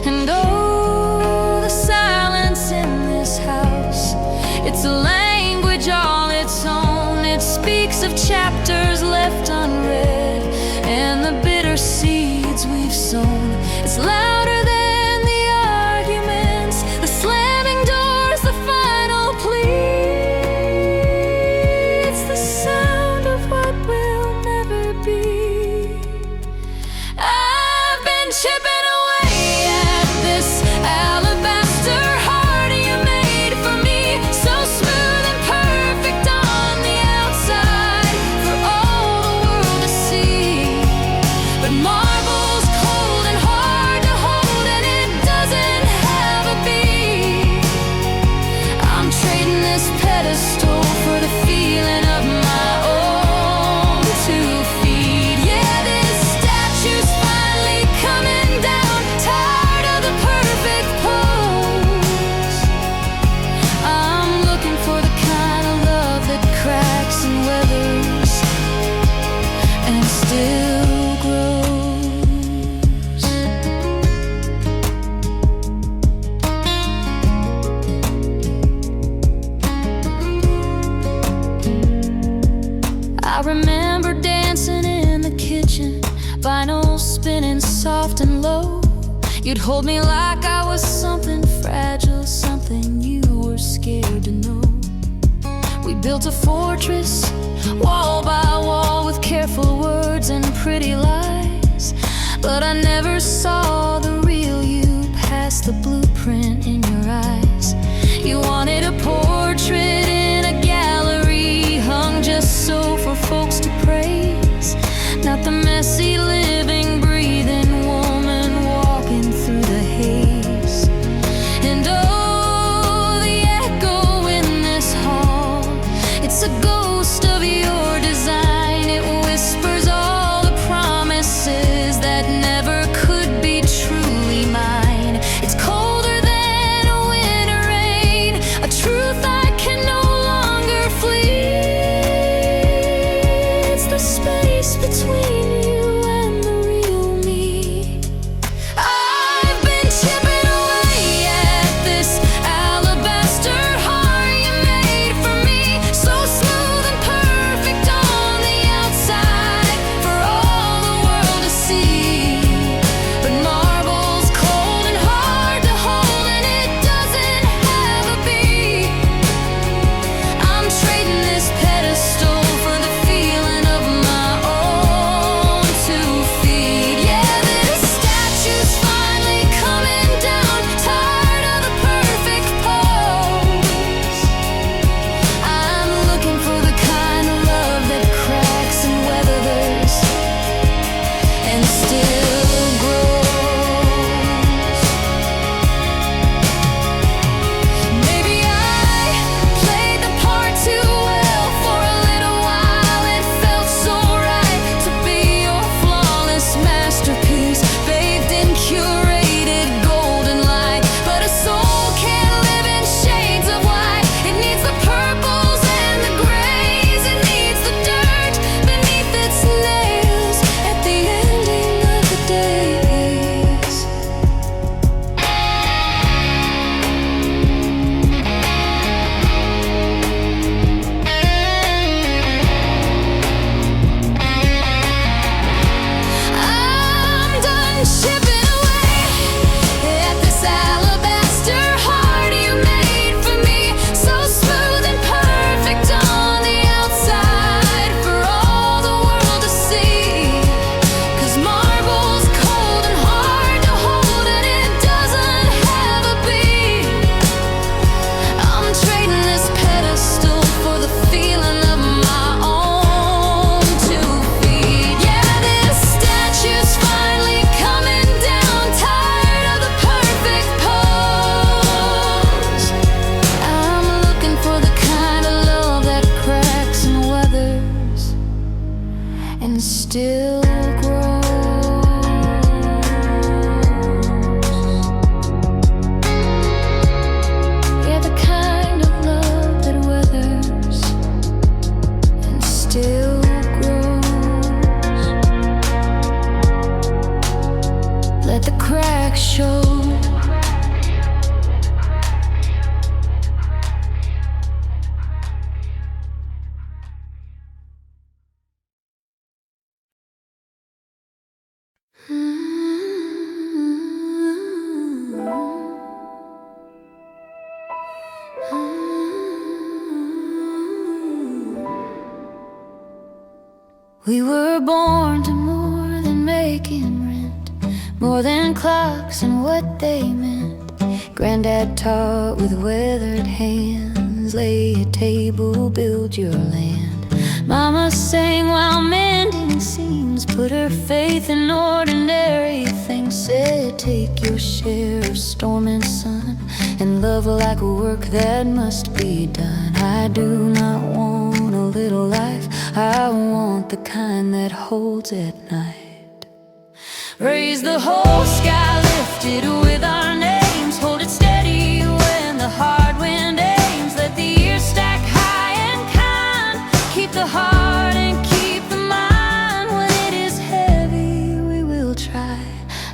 And oh, the silence in this house, it's a language all its own. It speaks of chapters left unread and the bitter seeds we've sown. It's louder than the arguments, the slamming doors, the final plea. It's the sound of what will never be. I've been chipping away at this alabaster heart you made for me, so smooth and perfect on the outside for all the world to see. But marble's cold and hard to hold, and it doesn't have a beat. I'm trading this pedestal for the feeling of my own 2 feet. Yeah, this statue's finally coming down, tired of the perfect pose. I'm looking for the kind of love that cracks and weathers and still grows. I remember dancing in the kitchen, vinyl spinning soft and low. You'd hold me like I was something fragile, something you were scared to know. We built a fortress, wall by wall, with careful words and pretty lies. But I never saw the real you past the blueprint in your eyes. You wanted a portrait in a gallery, hung just so for folks to praise, not the messy living, breathing woman walking through the haze. And oh, the echo in this hall, it's a ghost of your design. It whispers all the promises that never could be truly mine. It's colder than We were born to more than making rent, more than clocks and what they meant. Granddad taught with weathered hands, lay a table, build your land. Mama sang while mending seams, put her faith in ordinary things. Said take your share of storm and sun, and love like work that must be done. I do not want a little life, I want the kind that holds at night. Raise the whole sky, lift it with our names, hold it steady when the hard wind aims. Let the years stack high and kind, keep the heart and keep the mind. When it is heavy, we will try,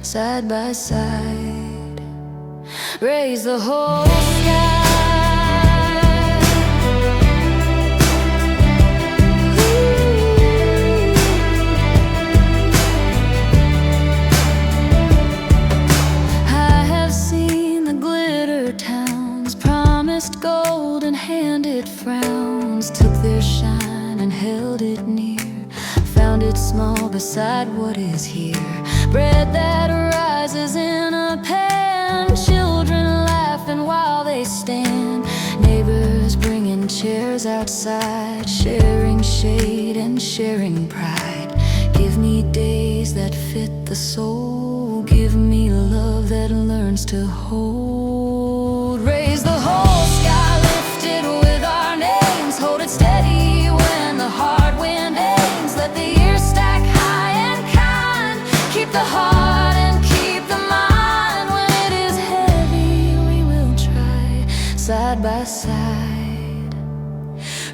side by side. Raise the whole sky. Gold and handed frowns, took their shine and held it near, found it small beside what is here. Bread that rises in a pan, children laughing while they stand, neighbors bringing chairs outside, sharing shade and sharing pride. Give me days that fit the soul, give me love that learns to hold. Raise the whole sky, lift it with our names, hold it steady when the hard wind aims. Let the years stack high and kind, keep the heart and keep the mind. When it is heavy, we will try, side by side.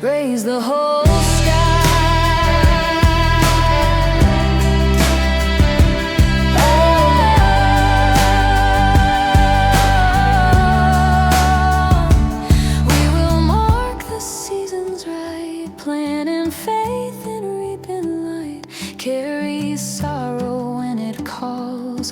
Raise the whole sky.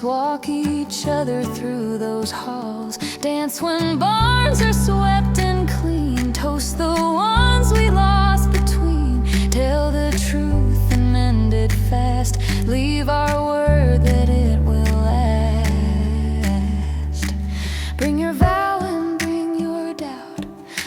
Walk each other through those halls, dance when barns are swept and clean, toast the ones we lost between. Tell the truth and mend it fast, leave our word that it will last. Bring your vow and bring your doubt,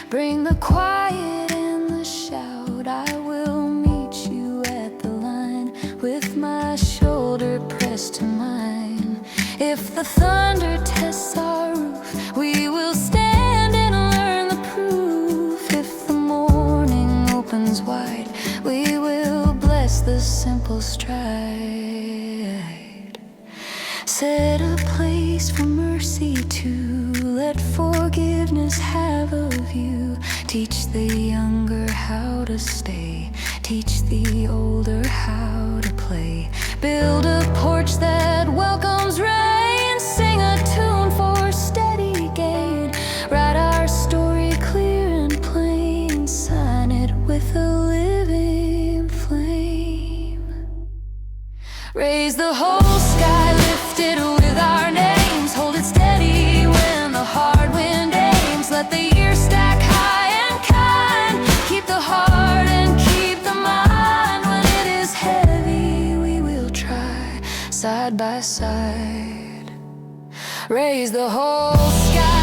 bring the quiet and the shout. I will meet you at the line with my shoulder pressed to mine. If the thunder tests our roof, we will stand and learn the proof. If the morning opens wide, we will bless the simple stride. Set a place for mercy to let forgiveness have a view. Teach the younger how to stay, teach the older how to play. Build a porch that welcomes rain, sing a tune for steady gain. Write our story clear and plain, sign it with a living flame. Raise the whole sky, lift it with our names, hold it steady when the hard wind aims. Let the years stack high and kind, keep the heart and keep the mind. When it is heavy, we will try, side by side. Raise the whole sky.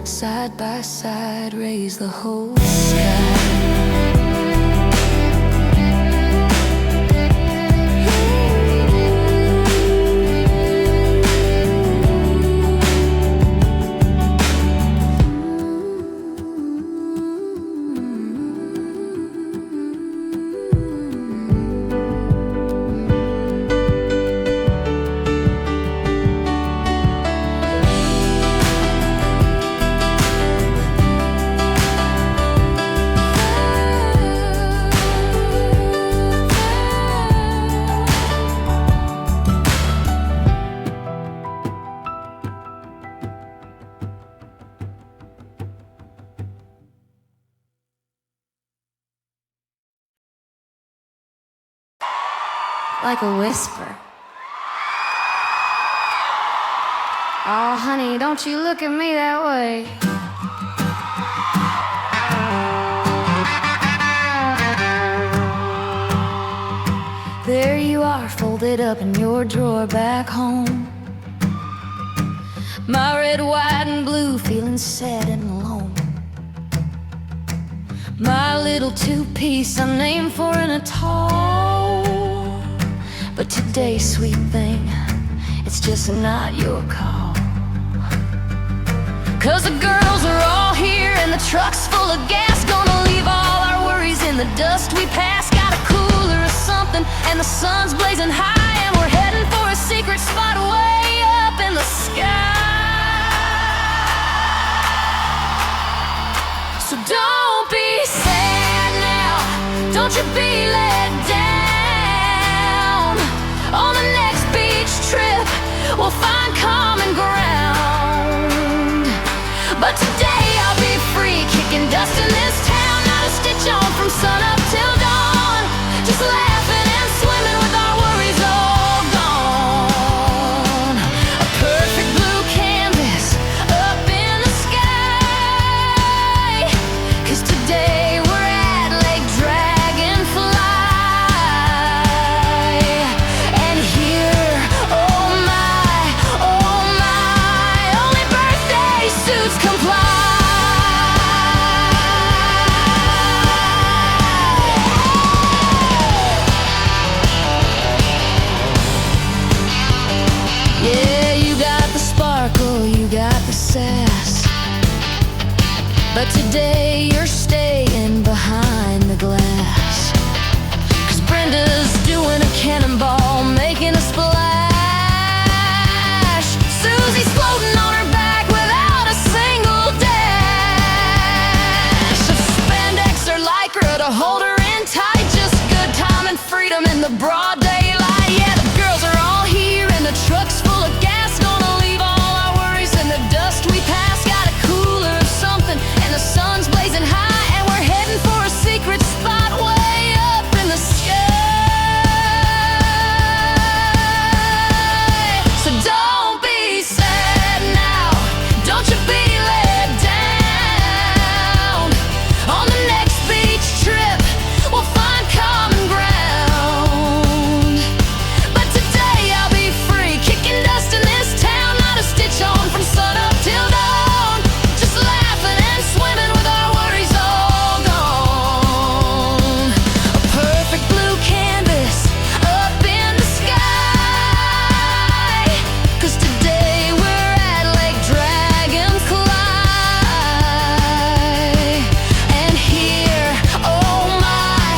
Side by side, raise the whole sky. like a whisper. Oh, honey, don't you look at me that way. There you are, folded up in your drawer back home. My red, white, and blue, feeling sad and alone. My little two-piece I'm named for in a tall. But today, sweet thing, it's just not your call. 'Cause the girls are all here and the truck's full of gas. Gonna leave all our worries in the dust we pass. Got a cooler or something and the sun's blazing high, and we're heading for a secret spot way up in the sky. So don't be sad now, don't you be let down. On the next beach trip we'll find common ground. But today I'll be free, kicking dust in this town. Not a stitch on from sun up till dawn. Just laughing and swimming with our worries all gone. A perfect blue canvas up in the sky. 'Cause today we're at Lake Dragonfly. And here, oh my, only birthday suits comply. Yeah, you got the sparkle, you got the sass. But today you're staying behind the glass. 'Cause Brenda's doing a cannonball, making a splash. Susie's floating on her back without a single dash. Of spandex or lycra to hold her in tight. Just good time and freedom in the broad daylight. Yeah, the girls are all here and the truck's full of gas. Gonna leave all our worries in the dust we pass. Got a cooler of something and the sun's blazing high, and we're heading for a secret spot way up in the sky. So don't be sad now, don't you be let down. On the next beach trip we'll find common ground. But today I'll be free, kicking dust in this town. Not a stitch on from sun up till dawn. Just laughing and swimming with our worries all gone. A perfect blue canvas up in the sky. 'Cause today we're at Lake Dragonfly. And here, oh my,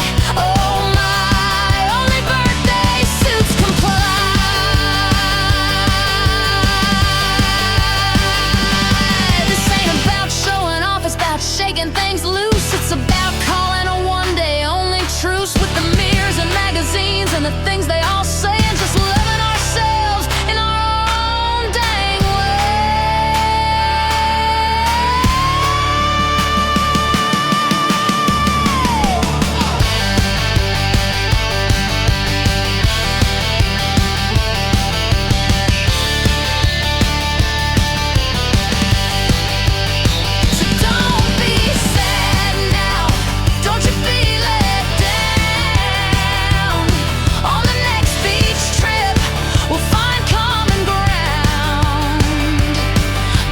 only birthday suits comply. This ain't about showing off, it's about shaking things loose. It's about calling a one-day only truce with the mirrors and magazines and the things they all say, and just loving ourselves in our own dang way. So don't be sad now, don't you be let down. On the next beach trip we'll find common ground.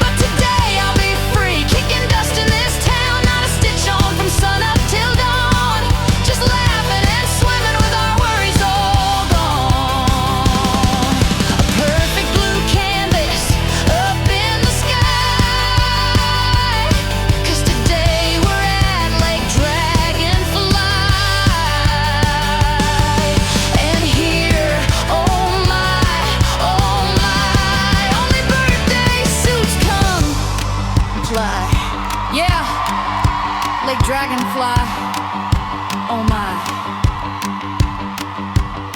But today I'll be free, kicking dust in this town. Not a stitch on from sun up till dawn. Just laughing and swimming with our worries all gone. A perfect blue canvas up in the sky. 'Cause today we're at Lake Dragonfly. And here, oh my, only birthday suits comply. Yeah, Lake Dragonfly, oh my.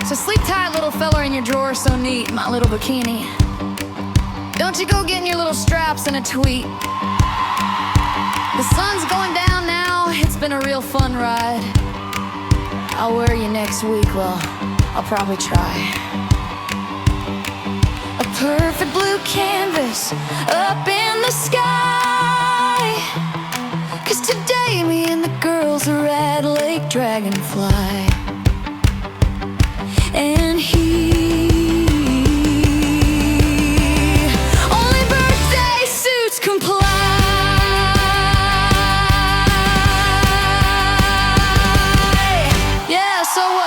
So sleep tight, little fella in your drawer, so neat, my little bikini. Don't you go getting your little straps in a tweet. The sun's going down now, it's been a real fun ride. I'll wear you next week, well, I'll probably try. A perfect blue canvas up in the sky. 'Cause today me and the girls are at Lake Dragonfly. And only birthday suits comply. Yeah, so what?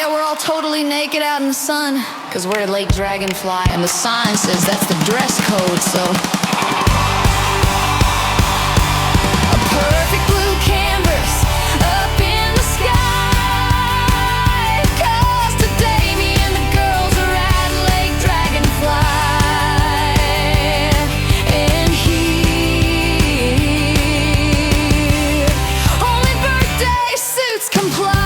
We're all totally naked out in the sun. 'Cause we're at Lake Dragonfly and the sign says that's the dress code, so a perfect blue canvas up in the sky. 'Cause today me and the girls are at Lake Dragonfly. And only birthday suits comply.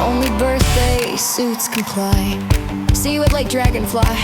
Only birthday suits comply. See you at Lake Dragonfly.